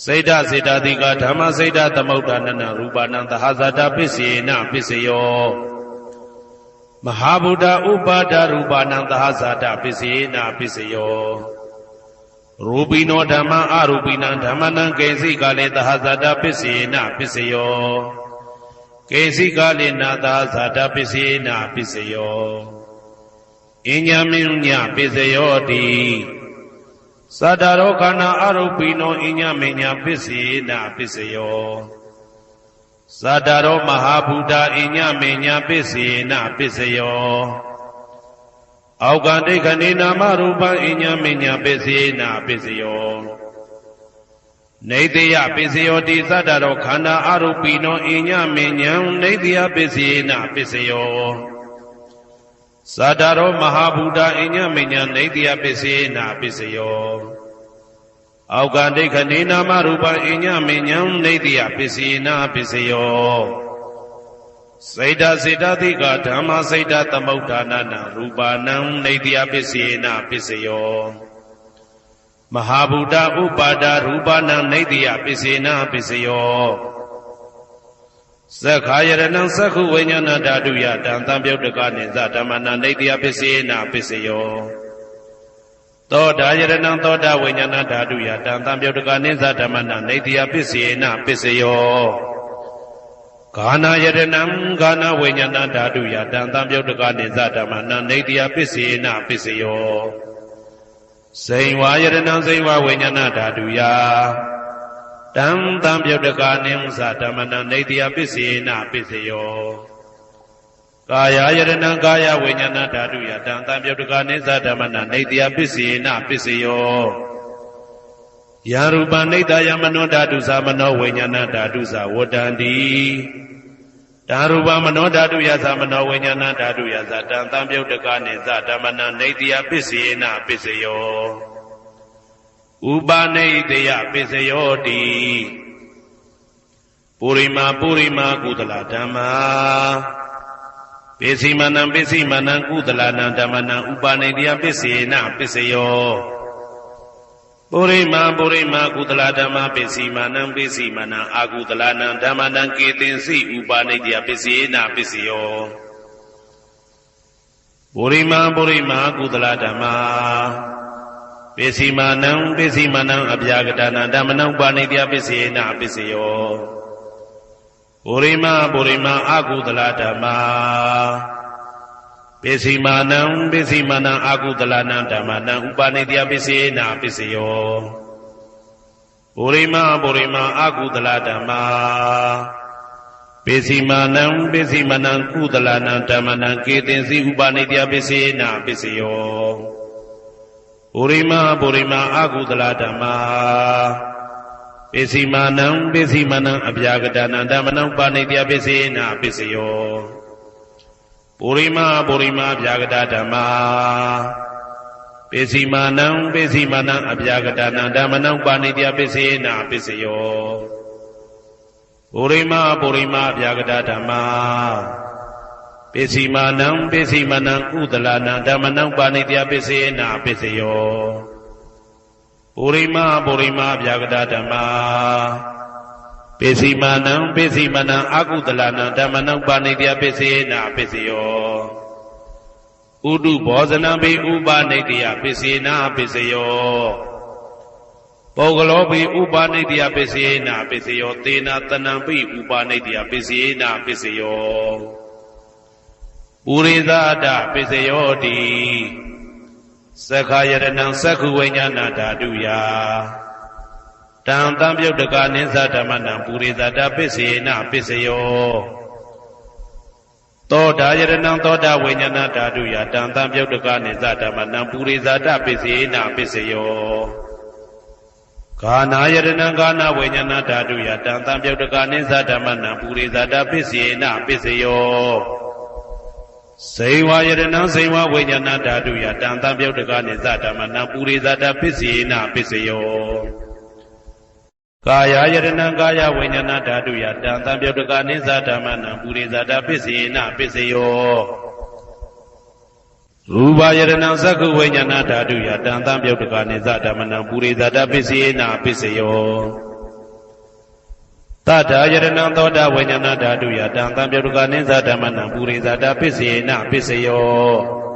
စေတတိကဓမ္မစေတသမုဋ္ဌာနနရူပနံသဟာဇာတပိစေနပိစယောမဟာဗုဒ္ဓဥပါဒရူပနံသဟာဇာတပိစေနပိစယောရူပိနောဓမ္မအရူပိနံဓမ္မနံကေစိကလေသဟာဇာတပိစေနပိစယောကေစိကလေနာသဟာဇာတပိစေနပိစယောအညမညပိစယောတိသတ္တရောခန္ဓာအရူပိနောအညမညပိစေနပိစယောသတ္တရောမဟာဗုဒ္ဓအညမညပိစေနပိစယောအောက်ကဒိဋ္ဌနေနာမရူပံအညမညပိစေနပိစယောနေတယပိစယောတိသတ္တရောခန္ဓာအရူပိနောအညမညံနေတယပိစေနပိစယောသတ္တရောမဟာဗုဒ္ဓအညမညံနေတယပိစေနပိစယောအောက်ကဒိဋ္ဌနေနာမရူပံအညမညံနေတယပိစေနပိစယောစေတတိကဓမ္မစေတသမုဋ္ဌာနနရူပနံနေတယပိစေနပိစယောမဟာဗုဒ္ဓဥပါဒရူပနံနေတယပိစေနပိစယောသက္ခာယရဏံသက္ခုဝိညာဏဓာတုယတံသံပြုတ်တကနိသဓမ္မနံနေတယပိစေနပိစယောသောတာယရဏံသောတာဝိညာဏဓာတုယတံသံပြုတ်တကနိသဓမ္မနံနေတယပိစေနပိစယောဂာနာယရဏံဂာနာဝိညာဏဓာတုယတံသံပြုတ်တကနိသဓမ္မနံနေတယပိစေနပိစယောစိန်ဝါယရဏံစိန်ဝါဝိညာဏဓာတုယတံသံပြုတ်တကနိသဓမ္မနံနေတယပိစေနပိစယောကာယယရဏံကာယဝိညာဏဓာတုယတံသံပြုတ်တကနိသဓမ္မနံနေတယပိစေနပိစယောယရူပနိတယမနောဓာတုသမနောဝိညာဏဓာတုသဝတ္တန္တိဓာရူပမနောဓာတုယသမနောဝိညာဏဓာတုယသတံသံပြုတ်တကနိသဓမ္မနံနေတယပိစေနပိစယောဥပနိတယပိစယောတိပုရိမာကုသလဓမ္မာပိစိမာနံကုသလနံဓမ္မနံဥပနိတယပိစေနပိစယောပုရိမာကုသလဓမ္မာပိစိမာနံအာကုသလနံဓမ္မနံကေတင်စီဥပနိတယပိစေနပိစယောပုရိမာကုသလဓမ္မာပိစိမာနံအဗျာဂဒနံဓမ္မနံဥပနိတယပိစေနပိစယောပုရိမာအာကုသလဓမ္မာပိစိမာနံအာကုသလနံဓမ္မနံဥပနိတယပိစေနပိစယောပုရိမာအာကုသလဓမ္မာပိစိမာနံကုသလနံဓမ္မနံကေတင်စီဥပနိတယပိစေနပိစယောပုရိမာအာကုသလဓမ္မာ ပိစီမာနံပိစီမနံအပြာကတနံဓမ္မနံပါဏိတယပိစေနပိစယောပုရိမပုရိမအပြာကတဓမ္မာပိစီမာနံပိစီမနံအပြာကတနံဓမ္မနံပါဏိတယပိစေနပိစယောပုရိမပုရိမအပြာကတဓမ္မာပိစီမာနံပိစီမနံကုသလနံဓမ္မနံပါဏိတယပိစေနပိစယောပုရိမပုရိမအပြာကတဓမ္မာပိစီမာနံပိစီမနံအကုသလနံဓမ္မနံပါဏိတယပိစေနပိစယောဥဒုဘောဇနံဘိဥပနိတယပိစေနပိစယောပုဂ္ဂလောဘိဥပနိတယပိစေနပိစယောသေနတနံဘိဥပနိတယပိစေနပိစယောပုရိသဒပိစယောတိသက္ခာယရဏံသက္ခုဝိညာဏဓာတုယတံတံပြုတ်တကနိသဓမ္မနံပုရိသဒပိစေနပိစယောသောတာယရဏံသောတာဝိညာဏဓာတုယတံတံပြုတ်တကနိသဓမ္မနံပုရိသဒပိစေနပိစယောဂာနာယရဏံဂာနာဝိညာဏဓာတုယတံတံပြုတ်တကနိသဓမ္မနံပုရိသဒပိစေနပိစယောစေဝယရဏံစေဝဝိညာဏဓာတုယတံတံပြုတ်တကနိသဓမ္မနံပုရိသဒပိစေနပိစယောကာယယရဏံကာယဝိညာဏဓာတုယတံတံပြုတ်တကနိသဓမ္မနံပုရိသဒပိစေနပိစယောရူပယရဏံသက္ခုဝိညာဏဓာတုယတံတံပြုတ်တကနိသဓမ္မနံပုရိသဒပိစေနပိစယောသတ္ထာယရဏံသောတာဝိညာဏဓာတုယတံတံပြုတ်တကနိသဓမ္မနံပုရိသဒပိစေနပိစယော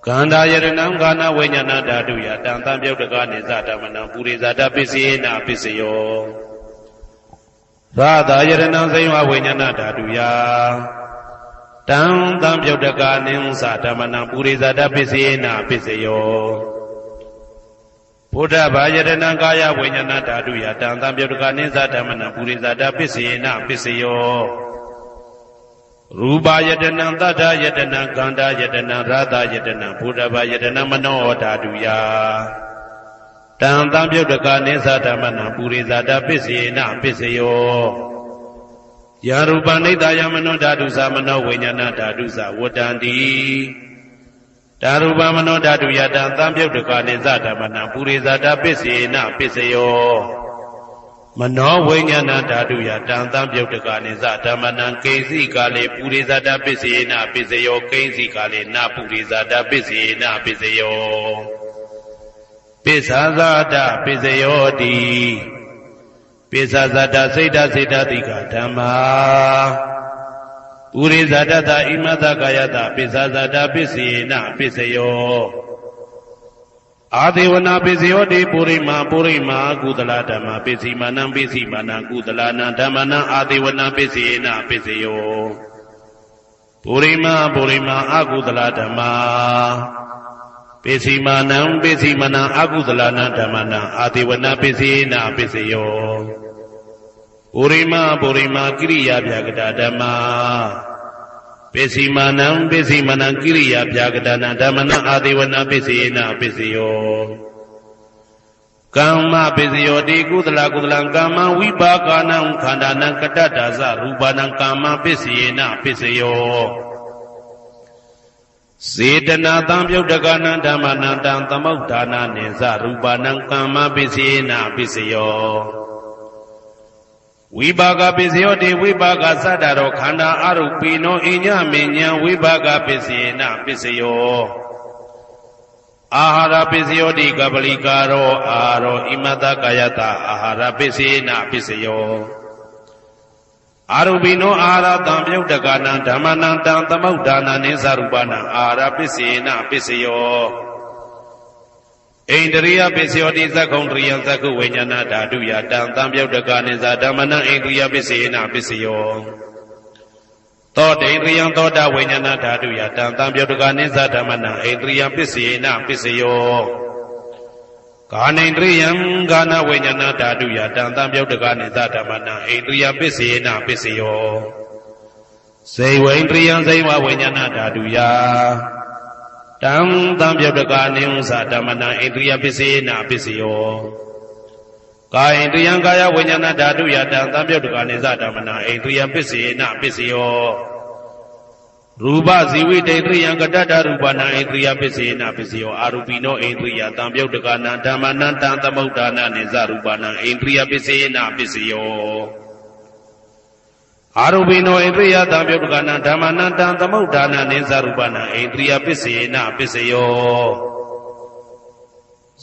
ကန္တာယရဏံဂာနာဝိညာဏဓာတုယတံတံပြုတ်တကနိသဓမ္မနံပုရိသဒပိစေနပိစယောသာသာယရဏံဇိဝဝိညာဏဓာတုယတံတံပြုတ်တကနိသဓမ္မနံပုရိသဒပိစေနပိစယောဘုဒ္ဓဘာယရဏံကာယဝိညာဏဓာတုယတံတံပြုတ်တကနိသဓမ္မနံပုရိသဒပိစေနပိစယောရူပယတနံသတ္တယတနံကန္တာယတနံရာသယတနံဘုဒ္ဓဘာယတနံမနောဓာတုယတံတံပြုတ်တကနိသဓမ္မနံပုရိသဒပိစေနပိစယောယရူပနိတယမနောဓာတုသမနောဝိညာဏဓာတုသဝတ္တန္တိဓာရူပမနောဓာတုယတံတံပြုတ်တကနိသဓမ္မနံပုရိသဒပိစေနပိစယောမနောဝိညာဏဓာတုယတံတံပြုတ်တကနိသဓမ္မနံကိဉ္စီကာလေပုရိသဒပိစေနပိစယောကိဉ္စီကာလေနပုရိသဒပိစေနပိစယောပိစ္ဆာဇာတပိစယောတိပိစ္ဆာဇာတစိတ်တစိတ်တတိကဓမ္မာပုရိသဒတဣမတကာယတပိစ္ဆာဇာတပိစေနပိစယောအာဒေဝနာပိစယောတိပုရိမာပုရိမာကုသလဓမ္မာပိစီမာနံပိစီမာနံကုသလနံဓမ္မနံအာဒေဝနာပိစေနပိစယောပုရိမာပုရိမာအကုသလဓမ္မာပိစီမာနံပိစီမာနံအကုသလနံဓမ္မနံအာဒေဝနာပိစေနပိစယောပုရိမာပုရိမာကိရိယာဗျာကတာဓမ္မာပိစီမာနံပိစီမာနံကိရိယာဗျာကတနံဓမ္မနံအာဒေဝနာပိစေနပိစယောကမ္မပိစယောတိကုသလကုသလံကမ္မဝိပါကနံခန္ဓာနံကတ္တဒါဇရူပနံကမ္မပိစေနပိစယောစေတနာတံပြုတ်တကနံဓမ္မနံတံသမုဋ္ဌာနာနိသရူပနံကမ္မပိစေနပိစယောဝိပါကပိစယောတိဝိပါကသတ္တရောခန္ဓာအရုပိနောအညမေညာဝိပါကပိစေနပိစယောအာဟာရပိစယောတိကပလိကာရောအာရောဣမတကာယတအာဟာရပိစေနပိစယောအာရုပိနောအာဟာရတံပြုတ်တကနံဓမ္မနံတံသမုဋ္ဌာနာနိသရူပနံအာဟာရပိစေနပိစယောဣန္ဒရိယပိစယောတိသက္ကုံတရိယသက္ခုဝိညာဏဓာတုယတံတံပြုတ်တကနိသဓမ္မနံဣန္ဒရိယပိစေနပိစယောသောတေန္ဒရိယသောတာဝိညာဏဓာတုယတံတံပြုတ်တကနိသဓမ္မနံဣန္ဒရိယပိစေနပိစယောကာနိန္ဒရိယံကာနဝိညာဏဓာတုယတံတံပြုတ်တကနိသဓမ္မနံဣန္ဒရိယပိစေနပိစယောဇေဝိန္ဒရိယံဇေဝဝိညာဏဓာတုယတံတံပြုတ်တကနိသဓမ္မနံဣန္ဒရိယပိစေနပိစယော ကာယတယံကာယဝိညာဏဓာတုယတံသံပြုတ်တကနိစ္စဓမ္မနာအိန္ဒြိယပစ္စေနပစ္စယောရူပဇီဝိတေတယံကတတ္တရူပနာအိန္ဒြိယပစ္စေနပစ္စယောအာရူပိနောအိန္ဒြိယသံပြုတ်တကနာဓမ္မနံတံသမုဒ္ဒါနာနိစ္စရူပနာအိန္ဒြိယပစ္စေနပစ္စယောအာရူပိနောအိန္ဒြိယသံပြုတ်တကနာဓမ္မနံတံသမုဒ္ဒါနာနိစ္စရူပနာအိန္ဒြိယပစ္စေနပစ္စယော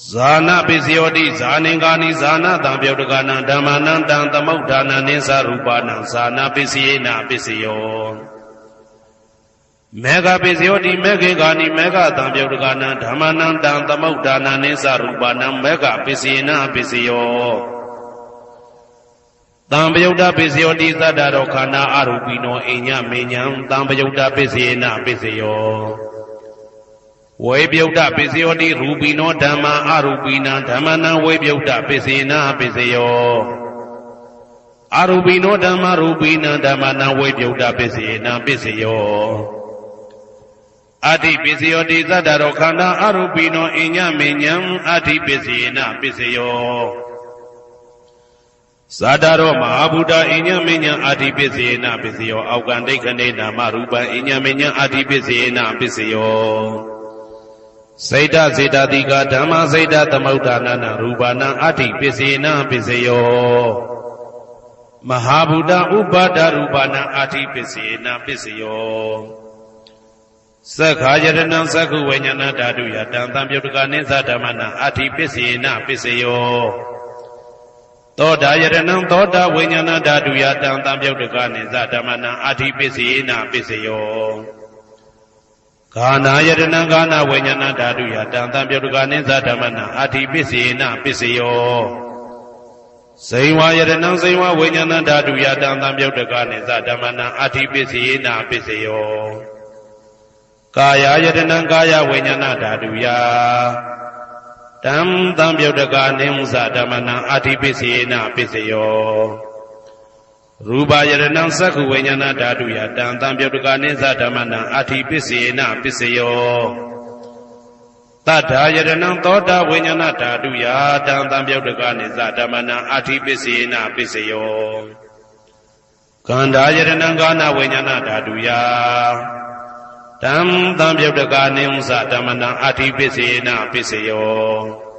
ဇာနာပစ္စယောတိဇာနင်္ဂာနိဇာနာတံပြုတ်တကနာဓမ္မနံတံသမုဒ္ဒါနာနိစ္စရူပနာဇာနာပစ္စယေနပစ္စယောမေဃပစ္စယောတိမေခေကာနိမေဃတံပြုတ်တကနာဓမ္မနံတံသမုဒ္ဒါနာနိစ္စရူပနာမေဃပစ္စယေနပစ္စယောတံပယုတ်တပစ္စယောတိသတ္တရောခန္ဓာအရူပိနောအိညမေညံတံပယုတ်တပစ္စယေနပစ္စယောဝေပြုတ်တပစ္စယောတိရူပိနောဓမ္မာအရူပိနံဓမ္မနံဝေပြုတ်တပစ္စေနပစ္စယောအရူပိနောဓမ္မာရူပိနံဓမ္မနံဝေပြုတ်တပစ္စေနပစ္စယောအတ္တိပစ္စယောတိသတ္တရောခန္ဓာအရူပိနောအိညမေညံအတ္တိပစ္စေနပစ္စယောဇာတရောမဟာဗုဒ္ဓအိညမေညံအတ္တိပစ္စေနပစ္စယောအောက်ကံဒိဋ္ဌိနေနာမရူပံအိညမေညံအတ္တိပစ္စေနပစ္စယောစေတစေတတိကဓမ္မစေတသမုဒ္ဒါနရူပနာအတ္တိပစ္စေနပစ္စယောမဟာဗုဒ္ဓဥပါဒရူပနာအတ္တိပစ္စေနပစ္စယောသက္ခာယတနံသက္ခုဝိညာဏဓာတုယတံသံပြုတ်တကနိစ္စဓမ္မနာအတ္တိပစ္စေနပစ္စယောသောတာယတနံသောတာဝိညာဏဓာတုယတံသံပြုတ်တကနိစ္စဓမ္မနာအတ္တိပစ္စေနပစ္စယောဂာနာယတနံဂာနာဝိညာဏဓာတုယတံသံပြုတ်တကနိစ္စဓမ္မနာအတ္တိပစ္စေနပစ္စယောဇိဝယတနံဇိဝဝိညာဏဓာတုယတံသံပြုတ်တကနိစ္စဓမ္မနာအတ္တိပစ္စေနပစ္စယောကာယယတနံကာယဝိညာဏဓာတုယတံသံပြုတ်တကနိစ္စဓမ္မနာအတ္တိပစ္စေနပစ္စယောရူပယတနံသက္ခုဝိညာဏဓာတုယတံသံပြုတ်တကနိစ္စဓမ္မနာအတ္တိပစ္စေနပစ္စယောတတ္ထာယတနံသောတာဝိညာဏဓာတုယတံသံပြုတ်တကနိစ္စဓမ္မနာအတ္တိပစ္စေနပစ္စယောကန္ဓာယတနံကာနဝိညာဏဓာတုယတံသံပြုတ်တကနိစ္စဓမ္မနာအတ္တိပစ္စေနပစ္စယော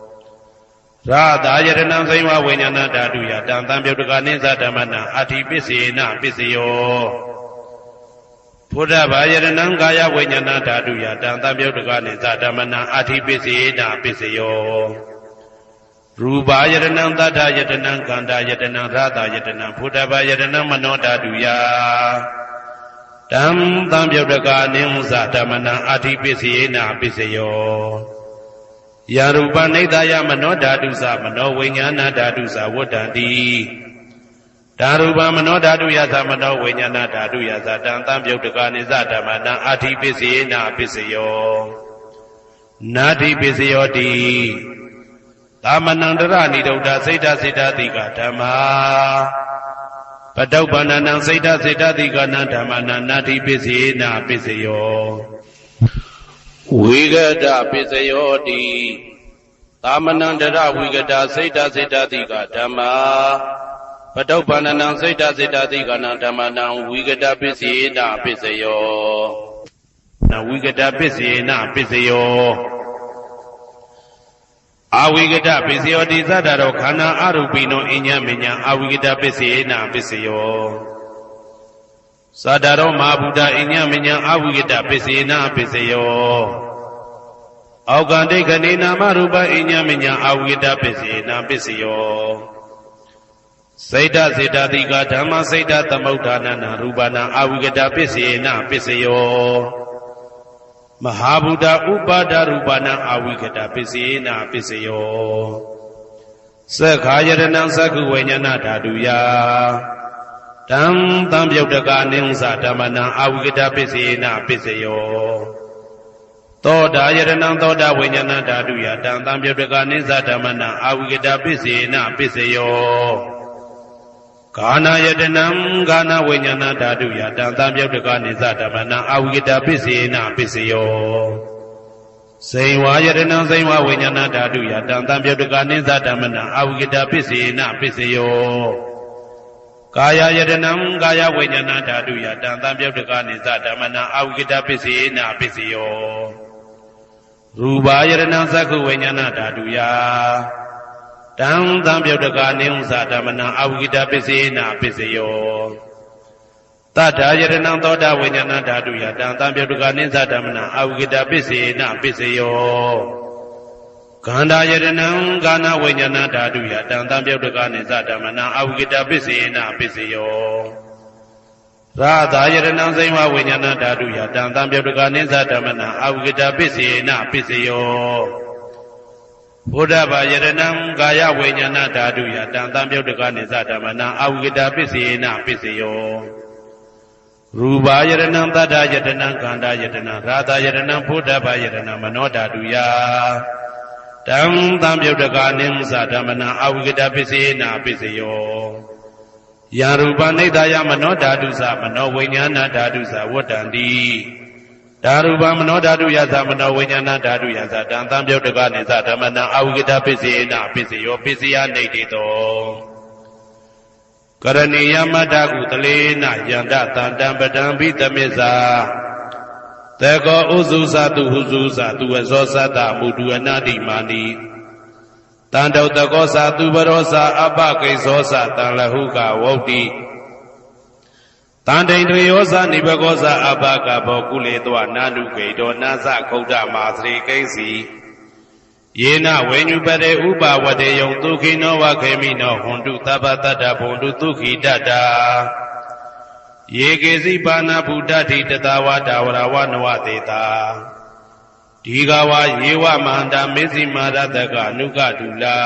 ရာသာယတနံဇိဝဝိညာဏဓာတုယတံသံပြုတ်တကနိစ္စဓမ္မနာအတ္တိပစ္စေနပစ္စယောဘုဒ္ဓဘာယတနံကာယဝိညာဏဓာတုယတံသံပြုတ်တကနိစ္စဓမ္မနာအတ္တိပစ္စေနပစ္စယောရူပယတနံသတ္တယတနံကန္တာယတနံရာသာယတနံဘုဒ္ဓဘာယတနံမနောဓာတုယတံသံပြုတ်တကနိစ္စဓမ္မနာအတ္တိပစ္စေနပစ္စယောယာရူပနိဒာယမနောဓာတုသမနောဝိညာဏဓာတုသဝတ္တံတိဓာရူပမနောဓာတုယသမနောဝိညာဏဓာတုယသတံသံပြုတ်တကနိစ္စဓမ္မနာအတ္တိပစ္စေနပစ္စယောနာတိပစ္စယောတိသမနန္တရဏိဒုဒ္ဓစိတ်တစိတ်တတိကဓမ္မာပတုပ္ပန္နံစိတ်တစိတ်တတိကနံဓမ္မနာနာတိပစ္စေနပစ္စယောဝိဂဒပစ္စယောတိသမနန္တရဝိဂဒစိတ်တစိတ်တတိကဓမ္မာပတုပ္ပန္နံစိတ်တစိတ်တတိကနံဓမ္မနာဝိဂဒပစ္စေနပစ္စယောနဝိဂဒပစ္စေနပစ္စယောအဝိဂဒပစ္စယောတိသတ္တရောခန္ဓာအရူပိနောအညမညအဝိဂဒပစ္စေနပစ္စယောသတ္တရောမဟာဗုဒ္ဓအညမညအဝိဂဒပစ္စေနပစ္စယောအောက်ကံဒိဋ္ဌိနေနာမရူပအညမညအဝိဂဒပစ္စေနပစ္စယောစေတစေတတိကဓမ္မစေတသမုဒ္ဒါနနာရူပနာအဝိဂဒပစ္စေနပစ္စယောမဟာဗုဒ္ဓဥပါဒရူပနာအဝိဂဒပစ္စေနပစ္စယောသက္ခာယတနံသက္ခုဝိညာဏဓာတုယတံသံပြုတ်တကနိစ္စဓမ္မနာအဝိဂဒပစ္စေနပစ္စယောသောတာယတနံသောတာဝိညာဏဓာတုယတံသံပြုတ်တကနိစ္စဓမ္မနာအဝိဂဒပစ္စေနပစ္စယောဂာနာယတနံဂာနာဝိညာဏဓာတုယတံသံပြုတ်တကနိစ္စဓမ္မနာအဝိဂဒပစ္စေနပစ္စယော စိန်ဝါယတနံစိန်ဝါဝိညာဏဓာတုယတံတံပြုတ်တကနိစ္စဓမ္မနံအဝိကတပစ္စေနပစ္စယောကာယယတနံကာယဝိညာဏဓာတုယတံတံပြုတ်တကနိစ္စဓမ္မနံအဝိကတပစ္စေနပစ္စယောရူပယတနံသက္ခုဝိညာဏဓာတုယတံတံပြုတ်တကနိဥ္စဓမ္မနံအဝိကတပစ္စေနပစ္စယောတတ္ထာယတနံသောတာဝိညာဏဓာတုယတံတံပြုတ်တကနိစ္စဓမ္မနံအဝိကတပစ္စေနပစ္စယောခန္ဓာယတနံကာဏဝိညာဏဓာတုယတံတံပြုတ်တကနိစ္စဓမ္မနံအဝိကတပစ္စေနပစ္စယောရာသယတနံစိဝဝိညာဏဓာတုယတံတံပြုတ်တကနိစ္စဓမ္မနံအဝိကတပစ္စေနပစ္စယောဘုဒ္ဓဘာယတနံကာယဝိညာဏဓာတုယတံတံပြုတ်တကနိစ္စဓမ္မနံအဝိကတပစ္စေနပစ္စယောရူပယတနံတတ္ထယတနံခန္ဓာယတနံရာသယတနံဘုဒ္ဓဘာယတနံမနောဓာတုယတံတံပြုတ်တကနိစ္စဓမ္မနံအဝိကတပစ္စေနပစ္စယောယံရူပနိဒာယမနောဓာတုသမနောဝိညာဏဓာတုသဝတ္တန္တိဓာရူပမနောဓာတုယသမနောဝိညာဏဓာတုယသတံတံပြုတ်တကနိစ္စဓမ္မနံအဝိကတပစ္စေနပစ္စယောပစ္စယနေတိတောကရဏီယမတ္တကုတလေနယန္တတန္တံပတံဘိတမစ္ဆာတေကောဥစုသတုဟုစုသတုဝဇောသတ္တမုဒုအနာတိမာနိတန္တုတကောသသူပရောသအပကိစ္စောသတံလဟုကဝုတ်တိတန္တိန်တယောသနိဘကောသအပကဘောကုလေတောနာနုဂိတောနာသခုဒ္ဓမာသရေကိဉ္စီယေနဝိညုပတေဥပဝတေယံဒုခိနောဝခေမိနောဟွန်တုသဗ္ဗတတ္တဘုံတုဒုခိတတ္တာယေကေစီပါဏဗုဒ္ဓတိတတဝတာဝရဝနဝတေတာဒီဃဝယေဝမန္တမေဇိမာရတကအနုကတုလာ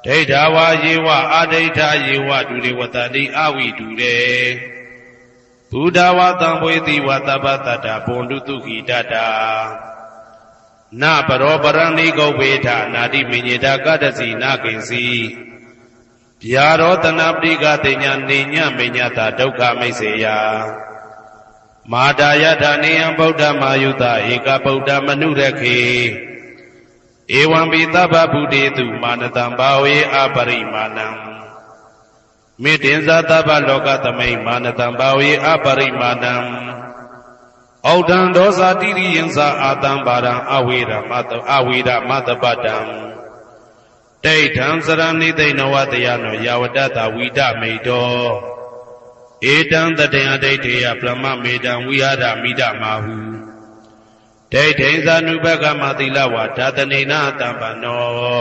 ဒိဋ္ဌဝယေဝအာဒိဋ္ဌယေဝဒုရေဝတတိအဝိတုရေဘုဒ္ဓဝသံဝေတိဝသဗ္ဗတတ္တဘုံတုဒုခိတတ္တာနပရောပရဏိကောဝေထနာတိမိညေတာကတ္တစီနာကိဉ္စီဗျာရောတနာပရိကတိညာနေညမိညတာဒုက္ခမိတ်စေယမာတာယထာနေယံဗုဒ္ဓမာယုတဧကဗုဒ္ဓမနုရခေဧဝံပိသဗ္ဗဗုတေတုမာနတံဘာဝေအပရိမာဏံမေတ္တင်္ဇသဗ္ဗလောကသမိမာနတံဘာဝေအပရိမာဏံဩဒံဒောဇာတိရိယံသာအာတံပါရံအဝေရမတပတံဒိဋ္ဌံစရဏိသိဏဝတယနောယဝတ္တဝိဒမိတောဧတံတတေယဒိဋ္ဌေယပရမမေတံဝိဟာရမိဒမာဟုဒိဋ္ဌိသနုပကမသီလဝါဓာတနေနတံပနော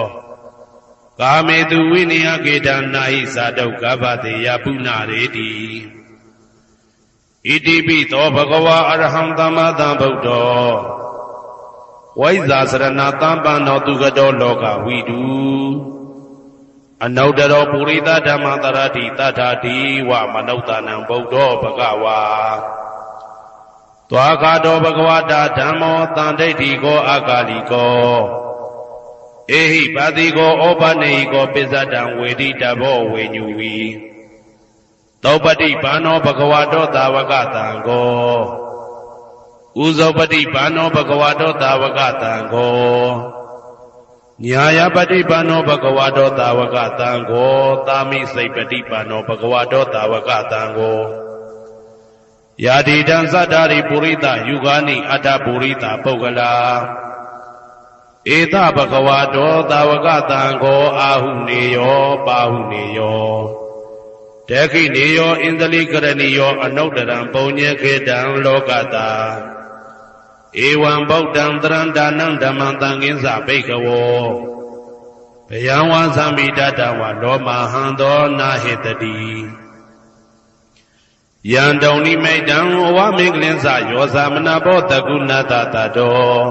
ကာမေတုဝိနယကေတံနာဟိသာဒုက္ခဗတေယပုဏ္ဏရေတိဣတိပိသောဘဂဝါအရဟံသမ္မာသမ္ဗုဒ္ဓောဝိဇ္ဇာစရဏတံပန္နောသူကတောလောကဝိတုအနုတ္တရောပုရိသဓမ္မတရတိတထာတိဝမနုဿာနံဗုဒ္ဓောဘဂဝါသွားခါတောဘဂဝတာဓမ္မောတန်ဒိဋ္ဌိကောအာကာလိကောဧဟိပါတိကောဩပနေဟိကောပိစ္ဆတံဝေတိတဘောဝေညူဝီသောပတိဘာနောဘဂဝတောသာဝကတံကောဥဇောပတိဘာနောဘဂဝတောသာဝကတံကောညာယပတိဘာနောဘဂဝတောသာဝကတံကောသာမိစိတ်ပတိဘာနောဘဂဝတောသာဝကတံကောယာတိတံသတ္တာရိပုရိသယုဂာနိအတ္တပုရိသပုဂ္ဂလာဧသဘဂဝတောသာဝကတံကောအာဟုနေယောပါဟုနေယောတေခိနေယောဣန္ဒလိကရဏီယောအနုတ္တရံပုံညေခေတံလောကတာဧဝံဗုဒ္ဓံတရံဒါနံဓမ္မံသံဃိဉ္စဘိက္ခဝောဘယံဝါသမိတတဝလောမဟံသောနာဟေတတိယံတုန်နိမိတံဝမင်္ဂလင်းစယောသမနာဘောတကုဏတတတော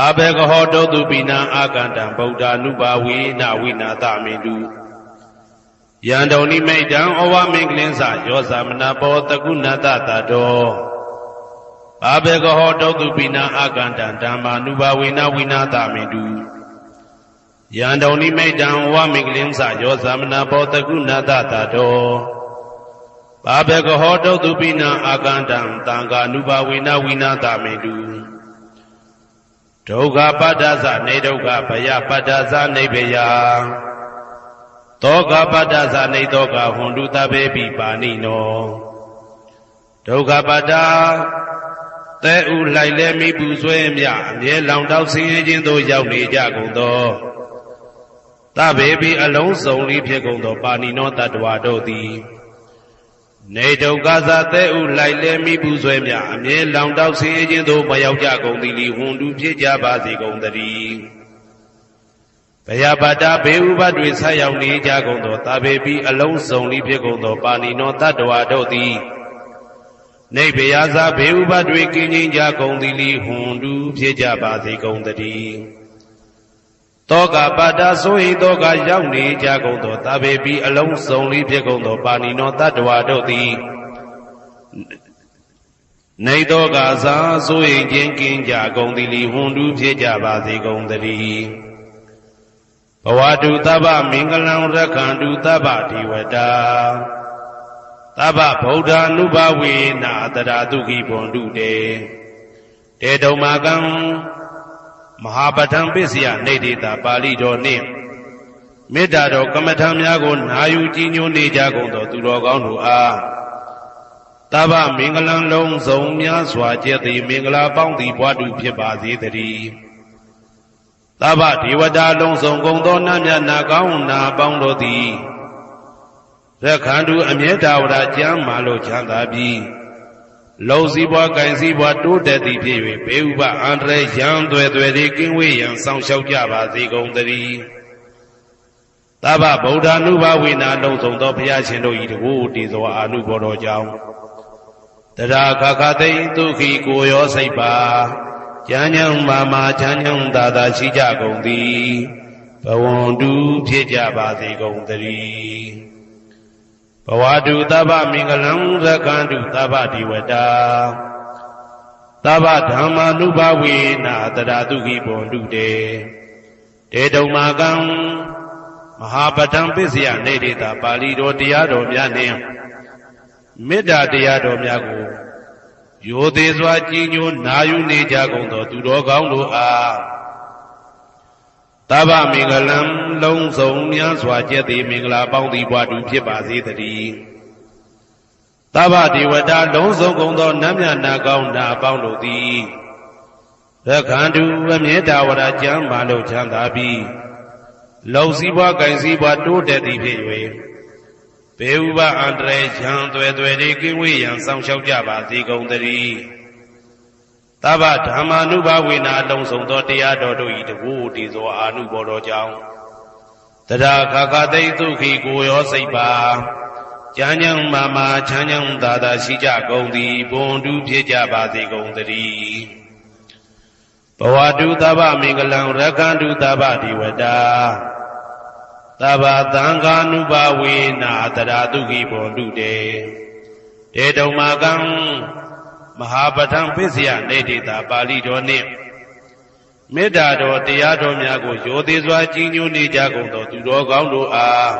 အဘေကဟောတုတုပိနံအာကန္တံဗုဒ္ဓ ानु ဘာဝေနဝိနာသမိတုယံတုန်နိမိတံဩဝမင်္ဂလင်းစယောသမနာဘောတကုဏတတတောအဘေကဟောတုတုပိနံအာကန္တံဓမ္မာနုဘာဝေနဝိနာသမိတုယံတုန်နိမိတံဩဝမင်္ဂလင်းစယောသမနာဘောတကုဏတတတောဘာဘေကဟောတုတုပိနံအာကန္တံတံဃာနုဘာဝေနဝိနာသမိတုယ ဒုက္ခပတ္တသနေဒုက္ခဘယပတ္တသနေဘယသောကပတ္တသနေသောကဟွန်တုတဘေပိပါဏိနောဒုက္ခပတ္တသဲဥလိုက်လဲမိပူဆွဲမြအမြဲလောင်တောက်ဆင်းရဲခြင်းသို့ရောက်နေကြကုန်သောသဗ္ဗေပိအလုံးစုံလေးဖြစ်ကုန်သောပါဏိနောတတ္တဝါတို့သည်နေဒုက္ခသသဲဥလိုက်လဲမိပူဆွဲမြအမြဲလောင်တောက်ဆင်းရဲခြင်းသို့မရောက်ကြကုန်သည်လီဟွန်တုဖြစ်ကြပါစေကုန်သတည်းဘယပတ္တဘေဥပတွေဆက်ရောက်နေကြကုန်သောသဗ္ဗေပိအလုံးစုံလေးဖြစ်ကုန်သောပါဏိနောတတ္တဝါတို့သည်နေဘယဇာဘေဥပတွေကင်းခြင်းကြကုန်သည်လီဟွန်တုဖြစ်ကြပါစေကုန်သတည်းတောကပတ္တဆိုဟိတောကရောက်နေကြကုန်သောသဗ္ဗေပိအလုံးစုံလေးဖြစ်ကုန်သောပါဏိနောတတ္တဝါတို့သည်နေတောကသာဆိုဟိခြင်းကင်းကြကုန်သည်လီဟွန်တုဖြစ်ကြပါစေကုန်သတည်းဘဝတုသဗ္ဗမင်္ဂလံရက္ခန္တုသဗ္ဗဒေဝတာသဗ္ဗဗုဒ္ဓ ानु ဘဝေနတရာတုခိဘွန်တုတေတေတုံမာကံမဟာပဋ္ဌံပစ္စယနေတိတာပါဠိတော်နှင့်မေတ္တာတော်ကမ္မထံများကိုနာယူကြည်ညိုနေကြကုန်သောသူတော်ကောင်းတို့အားသဗ္ဗမင်္ဂလံလုံးစုံများစွာကျက်သည်မင်္ဂလာပေါင်းသည်ဘွားတုဖြစ်ပါစေတည်းသဗ္ဗဒေဝတာလုံးစုံကုန်သောနတ်မြတ်နာကောင်းနာပေါင်းတို့သည်ရက္ခန္တုအမြဲတဝရကျမ်းမာလို့ချမ်းသာပြီးလုံစည်းပွားကင်စည်းပွားတိုးတက်သည်ဖြစ်၍ဘေဥပအန္တရာယ်ရန်သွဲသွဲသည်ကင်းဝေးရန်ဆောင်ရှောက်ကြပါစေကုန်သတည်းသဗ္ဗဗုဒ္ဓ ानु ဘဝေနလုံးစုံသောဘုရားရှင်တို့၏တကူတည်သောအာနုဘောတော်ကြောင့်တရာခခသိဒုက္ခိကိုရောစိတ်ပါဉာဏ်ဉာဏ်မာမာချမ်းချမ်းသာသာရှိကြကုန်သည်ဘဝန္တုဖြစ်ကြပါစေကုန်သတည်းဘဝတုသဗ္ဗမင်္ဂလံရက္ခန္တုသဗ္ဗဒေဝတာသဗ္ဗဓမ္မာနုဘဝေနတရာတုခိဘွန်တုတေတေတုံမာကံမဟာပဋ္ဌံပစ္စယနေတိတာပါဠိတော်တရားတော်များနှင့်မေတ္တာတရားတော်များကိုရိုသေစွာကြည်ညိုနာယူနေကြကုန်သောသူတော်ကောင်းတို့အားသဗ္ဗမင်္ဂလံလုံးစုံများစွာကျက်သည်မင်္ဂလာပေါင်းသည်ဘွားတူဖြစ်ပါစေတည်းသဗ္ဗဒေဝတာလုံးစုံကုန်သောနတ်မြတ်နာကောင်းနာပေါင်းတို့သည်ရက္ခန္တုအမြဲတဝရကျမ်းမာလို့ချမ်းသာပြီးလုံစည်းပွားကင်စည်းပွားတိုးတက်သည်ဖြစ်၍ဘေဥပအန္တရာယ်ရန်သွဲသွဲသည်ကင်းဝေးရန်ဆောင်ရှောက်ကြပါစေကုန်သတည်းသဗ္ဗဓမ္မာနုဘဝေနလုံးစုံသောတရားတော်တို့၏တကူတည်သောအာနုဘော်တော်ကြောင့်တရာခခသိဒုက္ခိကိုရောစိတ်ပါဉာဏ်ဉာဏ်မာမာချမ်းချမ်းသာသာရှိကြကုန်သည်ဘွန်တုဖြစ်ကြပါစေကုန်သတည်းဘဝတုသဗ္ဗမင်္ဂလံရက္ခန္တုသဗ္ဗဒေဝတာသဗ္ဗသံဃာနုဘဝေနတရာတုခိဘွန်တုတေတေတုံမာကံမဟာပဋ္ဌံပစ္စယနေတိတာပါဠိတော်နှင့်မေတ္တာတော်တရားတော်များကိုရိုသေစွာကြည်ညိုနေကြကုန်သောသူတော်ကောင်းတို့အား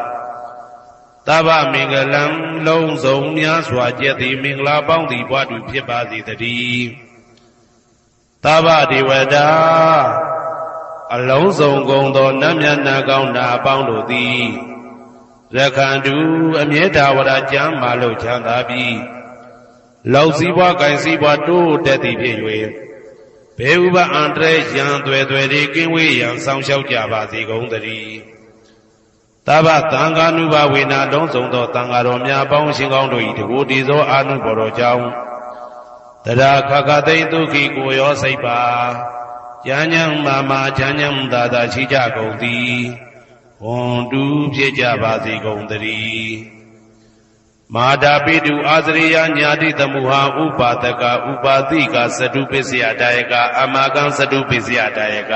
သဗ္ဗမင်္ဂလံလုံးစုံများစွာကျက်သည်မင်္ဂလာပေါင်းသည်ဘွားတူဖြစ်ပါစေတည်းသဗ္ဗဒေဝတာအလုံးစုံကုန်သောနတ်မြတ်နာကောင်းနာပေါင်းတို့သည်ရက္ခန္တုအမြဲတဝရကျမ်းမာလို့ချမ်းသာပြီးလောက်စည်းပွားကင်စည်းပွားတိုးတက်သည်ဖြစ်၍ဘေဥပအန္တရာယ်ရန်သွဲသွဲသည်ကင်းဝေးရန်ဆောင်ရှောက်ကြပါစေကုန်သတည်းသဗ္ဗသံဃာနုဘဝေနလုံးစုံသောသံဃာတော်များပေါင်းရှင်ကောင်းတို့၏တကူတည်သောအာနုဘော်တော်ကြောင့်တရာခခသိဒုက္ခိကိုရောစိတ်ပါဉာဏ်ဉာဏ်မာမာချမ်းချမ်းသာသာရှိကြကုန်သည်ဘွန်တုဖြစ်ကြပါစေကုန်သတည်းမာတာပိတုအာသရိယညာတိသမှုဟာဥပါဒကဥပါတိကသတုပစ္စယတာယကအမကံသတုပစ္စယတာယက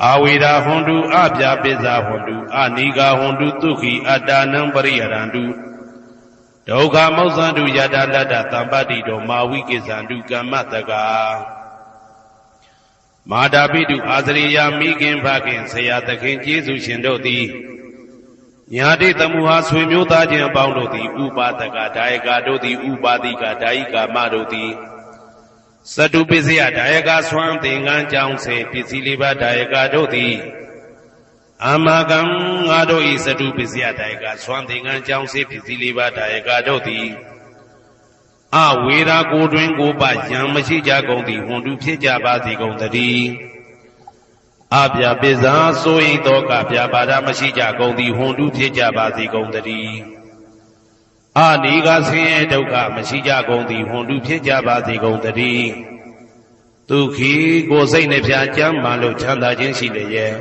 အာဝိရာဟွန်တုအပြာပိစ္ဆာဟွန်တုအနိဂါဟွန်တုဒုက္ခိအတ္တနံပရိဟရန္တုဒုက္ခမောဇ္ဇန္တုယတာလတ္တသံပတ္တိတောမာဝိကိစ္ဆန္တုကမ္မတကမာတာပိတုအာသရိယမိခင်ဖခင်ဆရာသခင်ကျေးဇူးရှင်တို့သည်ညာတိသမှုဟာဆွေမျိုးသားချင်းအပေါင်းတို့သည်ဥပါဒကဒါယကတို့သည်ဥပါတိကဒါယိကာမတို့သည် စတုပစ္စယဒါယကဆွမ်းသင်္ကန်းကြောင့်စေပစ္စည်းလေးပါးဒါယကတို့သည်အာမကံငါတို့ဤစတုပစ္စယဒါယကဆွမ်းသင်္ကန်းကြောင့်စေပစ္စည်းလေးပါးဒါယကတို့သည်အဝေရာကိုတွင်ကိုပယံမရှိကြကုန်သည်ဟွန်တုဖြစ်ကြပါစေကုန်သတည်းအပြပစ္စာဆိုရင်တော့ကပြပါဒမရှိကြကုန်သည်ဟွန်တုဖြစ်ကြပါစေကုန်သတည်းအနိကဆင်းရဲဒုက္ခမရှိကြကုန်သည်ဟွန်တုဖြစ်ကြပါစေကုန်သတည်းဒုက္ခိကိုယ်စိတ်နှပြကြမ်းမှလို့ချမ်းသာခြင်းရှိလျက်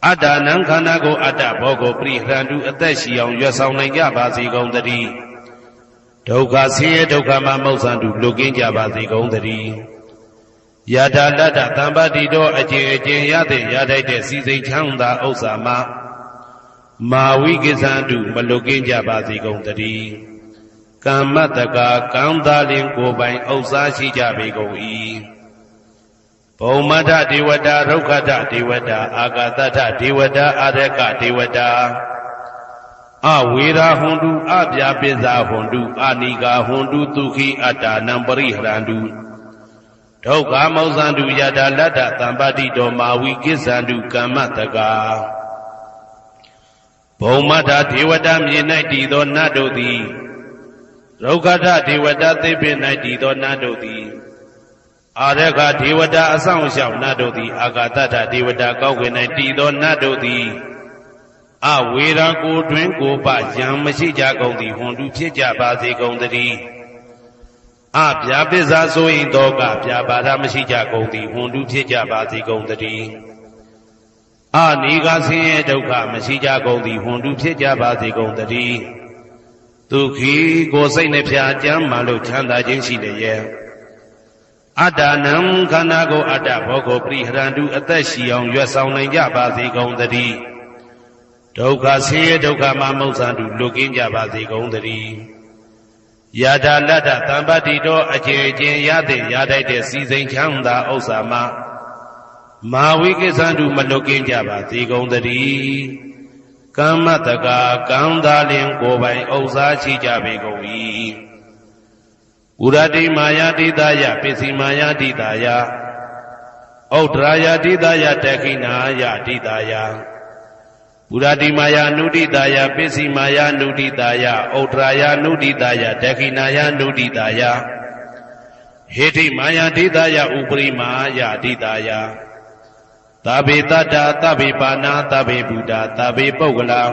အတ္တနံခန္ဓာကိုအတ္တဘောကိုပရိဟရန္တုအသက်ရှိအောင်ရွတ်ဆောင်နိုင်ကြပါစေကုန်သတည်းဒုက္ခဆင်းရဲဒုက္ခမှမௌဆန္တုလွတ်ကင်းကြပါစေကုန်သတည်းယတာတတ္တသံပတိတောအကျင့်အကျင့်ရတဲ့ရထိုက်တဲ့စီစိတ်ချမ်းသာဥစ္စာမှမာဝိကိသန္တုမလွတ်ကင်းကြပါစေကုန်သတည်းကမ္မတကာကံသာလင်ကိုယ်ပိုင်ဥစ္စာရှိကြပေကုန်၏ဘုံမထဒေဝတာရုက္ခထဒေဝတာအာဂတထဒေဝတာအာရကဒေဝတာအဝေရာဟွန်တုအပြပစ္စာဟွန်တုအနိကာဟွန်တုဒုက္ခိအတ္တနံပရိဟရန္တုဒုက္ခမောဇန္တုယတာလတ္တသံပတိတောမာဝိကိစ္ဆန္တုကမ္မတကာဘုံမထဒေဝတာမြေ၌တည်သောနတ်တို့သည်ရုက္ခထဒေဝတာသိပင်၌တည်သောနတ်တို့သည်အာရကဒေဝတာအဆောင်ရှောက်နတ်တို့သည်အာဂတထဒေဝတာကောက်ွယ်၌တည်သောနတ်တို့သည်အဝေရာကိုတွင်ကိုပယံမရှိကြကုန်သည်ဟွန်တုဖြစ်ကြပါစေကုန်သတည်းအပြပစ္စာဆိုရင်တော့ကပြပါဒမရှိကြကုန်သည်ဟွန်တုဖြစ်ကြပါစေကုန်သတည်းအနိကဆင်းရဲဒုက္ခမရှိကြကုန်သည်ဟွန်တုဖြစ်ကြပါစေကုန်သတည်းဒုက္ခိကိုယ်စိတ်နှပြကြမ်းမှလို့ချမ်းသာခြင်းရှိလျက်အတ္တနံခန္ဓာကိုအတ္တဘောကိုပရိဟရန္တုအသက်ရှိအောင်ရွတ်ဆောင်နိုင်ကြပါစေကုန်သတည်းဒုက္ခဆင်းရဲဒုက္ခမှမௌဆန္တုလွတ်ကင်းကြပါစေကုန်သတည်းယတာလတ္တသံပတိတောအကျင့်အကျင့်ရတဲ့ရထိုက်တဲ့စီစိန်ချမ်းသာဥစ္စာမှမာဝိကိစ္ဆန္တုမလွတ်ကင်းကြပါစေကုန်သတည်းကမ္မတကာကံသာလင်ကိုယ်ပိုင်ဥစ္စာရှိကြပေကုန်၏ဥရတိမာယာတိတယပစ္စည်းမာယာတိတယဩဒရာယတိတယတခိနာယတိတယဥရတိမာယာနုတိတယပစ္စည်းမာယာနုတိတယဩဒရာယနုတိတယတခိနာယနုတိတယဟေတိမာယာတိတယဥပရိမာယတိတယသဗ္ဗေတတ္တသဗ္ဗေပါဏာသဗ္ဗေဗုဒ္ဓသဗ္ဗေပုဂ္ဂလာ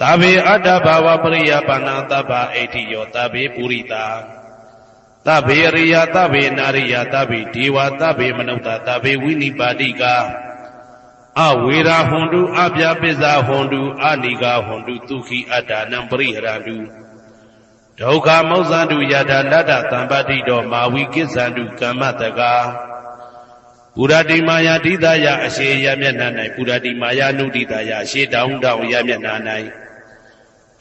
သဗ္ဗေအတ္တဘာဝပရိယပါဏာသဗ္ဗအိဋ္ဌိယောသဗ္ဗေပုရိတာသဗ္ဗေရိယသဗ္ဗေနာရိယသဗ္ဗေဒေဝသဗ္ဗေမနုဿသဗ္ဗေဝိနိပါတိကအဝေရာဟွန်တုအပြပစ္စာဟွန်တုအနိကာဟွန်တုဒုက္ခိအတ္တနံပရိဟရန္တုဒုက္ခမောဇန္တုယတာလတ္တသံပတိတောမာဝိကိစ္ဆန္တုကမ္မတကာပုရတိမာယာတိတယအရှိယမျက်နှာ၌ပုရတိမာယာနုတိတယရှေးတောင်တောင်ယမျက်နှာ၌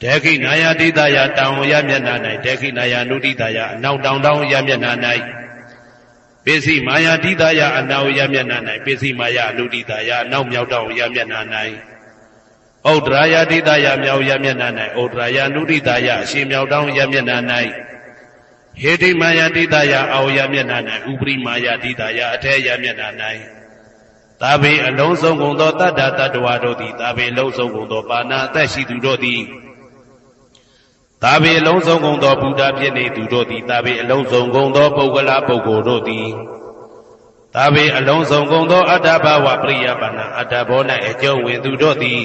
ဒေခိနာယာတိတယတောင်ယမျက်နှာ၌ဒေခိနာယာနုတိတယအနောက်တောင်တောင်ယမျက်နှာ၌ပစ္စည်းမာယာတိတယအနောက်ယမျက်နှာ၌ပစ္စည်းမာယာနုတိတယအနောက်မြောက်တောင်ယမျက်နှာ၌ဩဒရာယာတိတယမြောက်ယမျက်နှာ၌ဩဒရာယာနုတိတယအရှိမြောက်တောင်ယမျက်နှာ၌ဟေတိမာယာတိတယအောက်ယမျက်နှာ၌ဥပရိမာယာတိတယအထက်ယမျက်နှာ၌သာဘေအလုံးစုံကုန်သောတတ္တတတ္တဝါတို့သည်သာဘေလုံးစုံကုန်သောပါဏာအသက်ရှိသူတို့သည်သာဘေအလုံးစုံကုန်သောဘုဒ္ဓဖြစ်နေသူတို့သည်သာဘေအလုံးစုံကုန်သောပုဂ္ဂလပုဂ္ဂိုလ်တို့သည်သာဘေအလုံးစုံကုန်သောအတ္တဘာဝပရိယပါဏာအတ္တဘော၌အကျုံးဝင်သူတို့သည်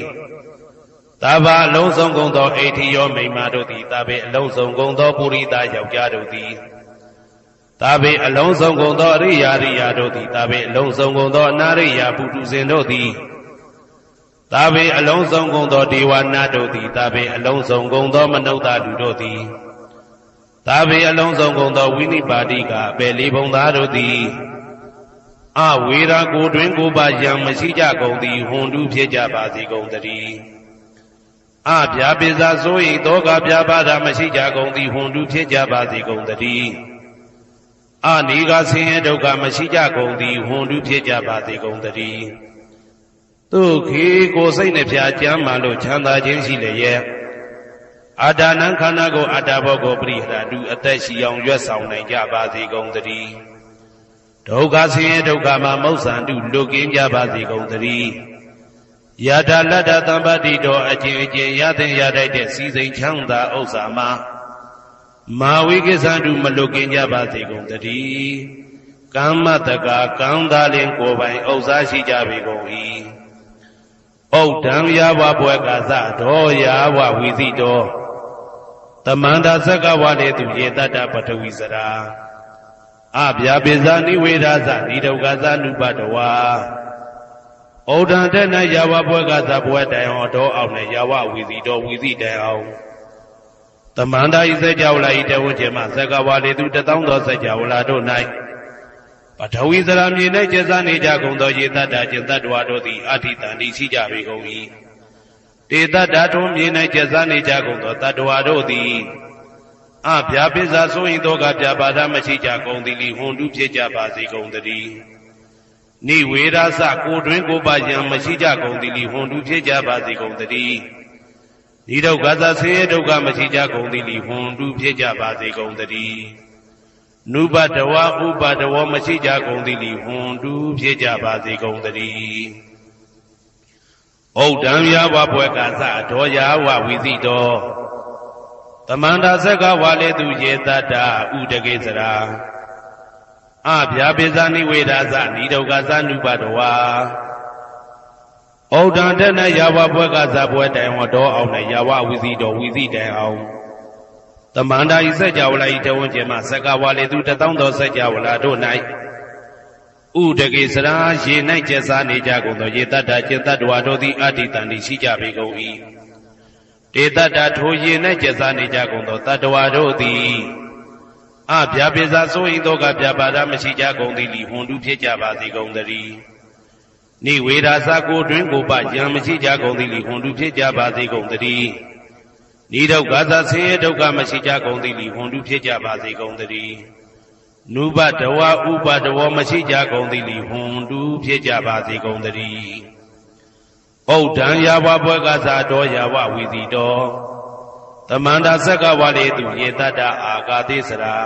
သာဘာအလုံးစုံကုန်သောအိဋ္ဌိယောမိမ္မာတို့သည်သာဘေအလုံးစုံကုန်သောပုရိသယောက်ျားတို့သည်သာဘေအလုံးစုံကုန်သောအရိယာရိယာတို့သည်သာဘေအလုံးစုံကုန်သောအနာရိယာပုထုဇဉ်တို့သည်သာဘေအလုံးစုံကုန်သောဒေဝနာတို့သည်သာဘေအလုံးစုံကုန်သောမနုဿလူတို့သည်သာဘေအလုံးစုံကုန်သောဝိနိပါတိကအပေလေးဘုံသားတို့သည်အဝေရာကိုတွင်ကိုပါယံမရှိကြကုန်သည်ဟွန်တုဖြစ်ကြပါစေကုန်သတည်းအပြပစ္စာဆိုရင်တောကပြပါဒမရှိကြကုန်သည်ဟွန်တုဖြစ်ကြပါစေကုန်သတည်းအနိကဆင်းရဲဒုက္ခမရှိကြကုန်သည်ဟွန်တုဖြစ်ကြပါစေကုန်သတည်းဒုက္ခိကိုယ်စိတ်နှပြကြမ်းမှလို့ချမ်းသာခြင်းရှိလျက် အာဒါနံခန္ဓာကိုအာတာဘောကိုပရိဟရာတုအသက်ရှိအောင်ရွတ်ဆောင်နိုင်ကြပါစေကုန်သတည်းဒုက္ခဆင်းရဲဒုက္ခမှာမောက္ဆန္တုလွတ်ကင်းကြပါစေကုန်သတည်းယထာလတ္တသံပတိတော်အကျဉ်ရသင်ရတတ်တဲ့စီစိန်ချမ်းသာဥစ္စာမှာမာဝိကိသန္တုမလွတ်ကင်းကြပါစေကုန်သတည်းကမ္မတကာကံသာလင်ကိုယ်ပိုင်ဥစ္စာရှိကြပေကုန်၏ဩဒံယာဝဘွယ်ကသဒောယာဝဝိသိတောတမန္တာသက္ကဝါလေသူယေတတ္တပထဝီစရာအဗျာပိဇာနိဝေဒသနိဒုက္ခသနုပတဝါဩဒံတနယာဝဘွယ်ကသဘွယ်တိုင်အောင်တော်အောင်နဲ့ယာဝဝီသိတောဝီသိတိုင်အောင်တမန္တာဤစကြဝဠာဤတဝချေမှသက္ကဝါလေသူတသောသောစကြဝဠာတို့၌ပထဝီစရာမြေ၌ကျဇာနေကြကုန်သောယေတတ္တကျင်တ္တဝါတို့သည်အဋ္ဌိတန်တိရှိကြပေကုန်၏တေတ္တထုံးမြေ၌ကျဇာနေကြကုန်သောတတ္တဝါတို့သည်အဗျာပိဇာဆိုရင်သောကပြပါဒမရှိကြကုန်သည်လီဟွန်တုဖြစ်ကြပါစေကုန်သတည်းနိဝေရသကိုတွင်ကိုပါယံမရှိကြကုန်သည်လီဟွန်တုဖြစ်ကြပါစေကုန်သတည်းဤဒုက္ခသဆင်းရဲဒုက္ခမရှိကြကုန်သည်လီဟွန်တုဖြစ်ကြပါစေကုန်သတည်းနုပတဝဥပတဝမရှိကြကုန်သည်လီဟွန်တုဖြစ်ကြပါစေကုန်သတည်းဩဒံယာဝဘွယ်ကသဒောယာဝဝိသိတောတမန္တာသက္ကဝါလေသူယေတတ္တဥဒကေစရာအဗျာပိဇာနိဝေဒသနိဒုက္ခသနုပတဝါဩဒံတနယာဝဘွယ်ကသဘွယ်တိုင်ဟောတော်အောင်နဲ့ယာဝဝိသိတောဝိသိတိုင်အောင်တမန္တာဤစကြဝဠာဤတဝန်းကျင်မှသက္ကဝါလေသူတသောသောစကြဝဠာတို့၌ဥဒကေစရာရေ၌ကျက်စားနေကြကုန်သောယေတတ္တကျင်တတ္တဝါတို့သည်အဋ္ဌိတန်တိရှိကြပေကုန်၏တေတတ္တထိုရေ၌ကျက်စားနေကြကုန်သောတတ္တဝါတို့သည်အဗျာပိဇာဆိုရင်သောကပြပါဒမရှိကြကုန်သည်လီဟွန်တုဖြစ်ကြပါစေကုန်သတည်းနိဝေဒသကိုတွင်ကိုပယံမရှိကြကုန်သည်လီဟွန်တုဖြစ်ကြပါစေကုန်သတည်းနိဒုက္ခသဆင်းရဲဒုက္ခမရှိကြကုန်သည်လီဟွန်တုဖြစ်ကြပါစေကုန်သတည်းနုပတဝဥပတဝမရှိကြကုန်သည်လီဟွန်တုဖြစ်ကြပါစေကုန်သတည်းဩဒံယာဝဘွယ်ကသတောယာဝဝိသိတောတမန္တာသက္ကဝါလေသူယေတတ္တအာဂါတိစရာ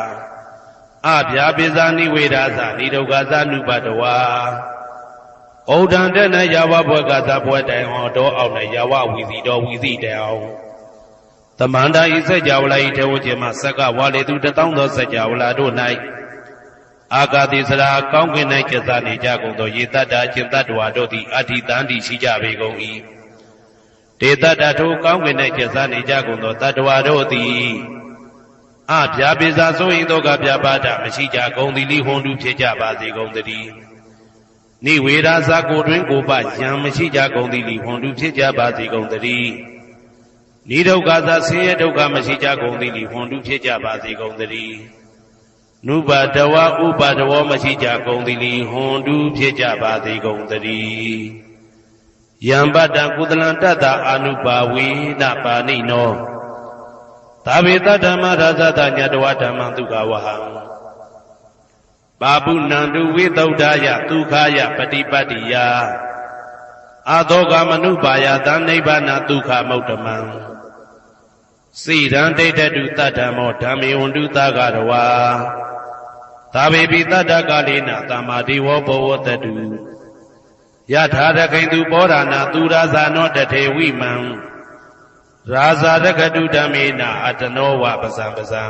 အဗျာပိဇာနိဝေဒသနိဒုက္ခသနုပတဝါဩဒံတနယာဝဘွယ်ကသဘွယ်တိုင်အောင်တော်အောင်နဲ့ယာဝဝိသိတောဝိသိတိုင်အောင်တမန္တာဤစကြဝဠာဤထေဝကျင်မှသက္ကဝါလေသူတသောသောစကြဝဠာတို့၌အာဂါတိစရာကောင်းကင်၌ကျဇာနေကြကုန်သောယေတတ္တကျင်တတ္တဝါတို့သည်အဋ္ဌိတန်တိရှိကြပေကုန်၏တေတတ္တထိုကောင်းကင်၌ကျဇာနေကြကုန်သောတတ္တဝါတို့သည်အဗျာပိဇာဆိုရင်သောကပြပါဒမရှိကြကုန်သည်လီဟွန်တုဖြစ်ကြပါစေကုန်သတည်းနိဝေဒသကိုတွင်ကိုပယံမရှိကြကုန်သည်လီဟွန်တုဖြစ်ကြပါစေကုန်သတည်းနိဒုက္ခသဆင်းရဲဒုက္ခမရှိကြကုန်သည်လီဟွန်တုဖြစ်ကြပါစေကုန်သတည်းနုပတဝဥပတဝမရှိကြကုန်သည်လီဟွန်တုဖြစ်ကြပါစေကုန်သတည်းယံပတ္တကုသလံတတ္တအာနုပါဝေနပါဏိနောသာဝေတဓမ္မရာဇတညတဝဓမ္မဒုက္ခဝဟံပါပုဏ္ဏတုဝိသုဒ္ဓယဒုက္ခယပฏิပတ္တိယအာသောကမနုပါယသနိဗ္ဗာနဒုက္ခမௌတ္တမံစိရန်ဒိဋ္ဌတုတတ္တမောဓမ္မေဝန္တုသဂရဝါသာဝေပိတတ္တကာလေနသမ္မာဒေဝဘောဝတတုယထာရခိတုပောဓာနာသူရာဇာနောတထေဝိမံရာဇာရခတုဓမ္မေနအတနောဝပဇံပဇံ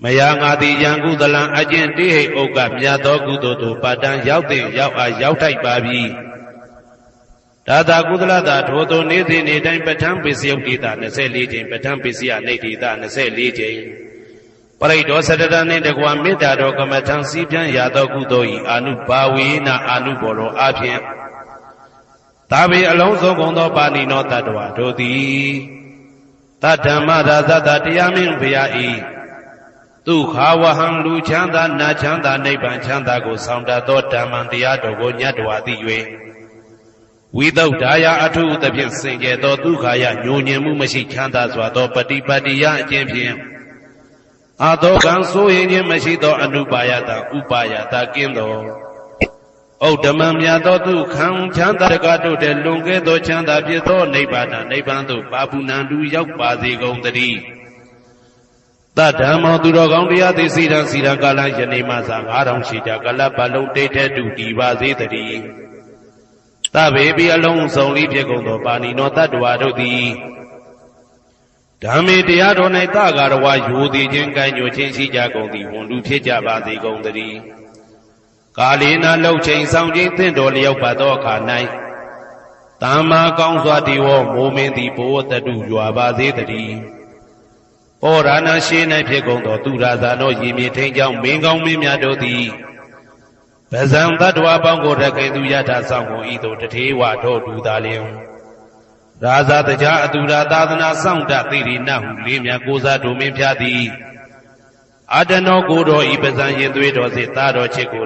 မယငါတိယံကုသလံအကျင့်တိဟိဥက္ကမြတ်သောကုသိုလ်တို့ပါတံရောက်တဲ့ရောက်အားရောက်ထိုက်ပါပြီဒါသာကုသလတာထိုသို့နေ့စဉ်နေ့တိုင်းပဋ္ဌာန်းပိစယုတ်တိတာ24ချိန်ပဋ္ဌာန်းပိစယနေတိတာ24ချိန်ပရိဒောစတတနှင့်တကွာမေတ္တာတော်ကမ္မထံစီးပြန်ရသောကုသိုလ်၏အာနုဘာဝေနအာနုဘောရောအဖြင့်သာဝေအလုံးစုံကုန်သောပါဏိနောတတ္တဝါတို့သည်တတ္တမရာဇတတရားမင်းဘုရား၏ဒုက္ခဝဟံလူချမ်းသာနာချမ်းသာနိဗ္ဗာန်ချမ်းသာကိုဆောင်တတ်သောဓမ္မံတရားတော်ကိုညတ်တော်သိ၍ဝိသုဒ္ဓါယအထုသဖြင့်စင်ကြယ်သောဒုက္ခယညှို့ညင်မှုမရှိချမ်းသာစွာသောပฏิပတ်တိယအကျင့်ဖြင့်အာသောကံဆိုရင်ခြင်းမရှိသောအနုပါယတဥပါယတကင်းသော ဩဓမ္မမြတ်သောသူခံချမ်းသာတကတို့တဲ့လွန်ကဲသောချမ်းသာဖြစ်သောနိဗ္ဗာန်နိဗ္ဗာန်သို့ပါပုဏ္ဏတူရောက်ပါစေကုန်သတည်းတဓမ္မောသူတော်ကောင်းတရားသိစီရန်ကာလယနေ့မှစ9000ရှိကြကလပ်ပတ်လုံးတိတ်တဲ့တူတည်ပါစေတည်းသဗ္ဗေပိအလုံးစုံလေးဖြစ်ကုန်သောပါဏိနောတတ္တဝါတို့သည်ဓမ္မေတရားတော်၌တဂါရဝယိုသည်ခြင်းကံ့ညွှန်ခြင်းရှိကြကုန်သည်ဝန်လူဖြစ်ကြပါစေကုန်သတည်းကာလေနာလှုပ်ချိန်ဆောင်ခြင်းသင့်တော်လျောက်ပါသောအခါ၌သမ္မာကောင်းစွာတည်ဝမိုးမင်းသည်ဘိုးတတုရွာပါစေတည်းဩရဏရှိ၌ဖြစ်ကုန်သောသူရာဇာတို့ရည်မြေထိန်ကြောင့်မင်းကောင်းမင်းများတို့သည်ဗဇံတတ္တဝါပေါင်းကိုရခိုင်သူယထာဆောင်ကုန်ဤသို့တထေဝတို့တူသာလျင်ရာဇာတကြားအတူရာသာသနာဆောင်တသိရိနဟုလေးမြတ်ကိုစားတို့မင်းဖျားသည်အတနောကိုတော်ဤပဇံရင်သွေးတော်စေသားတော်ချစ်ကို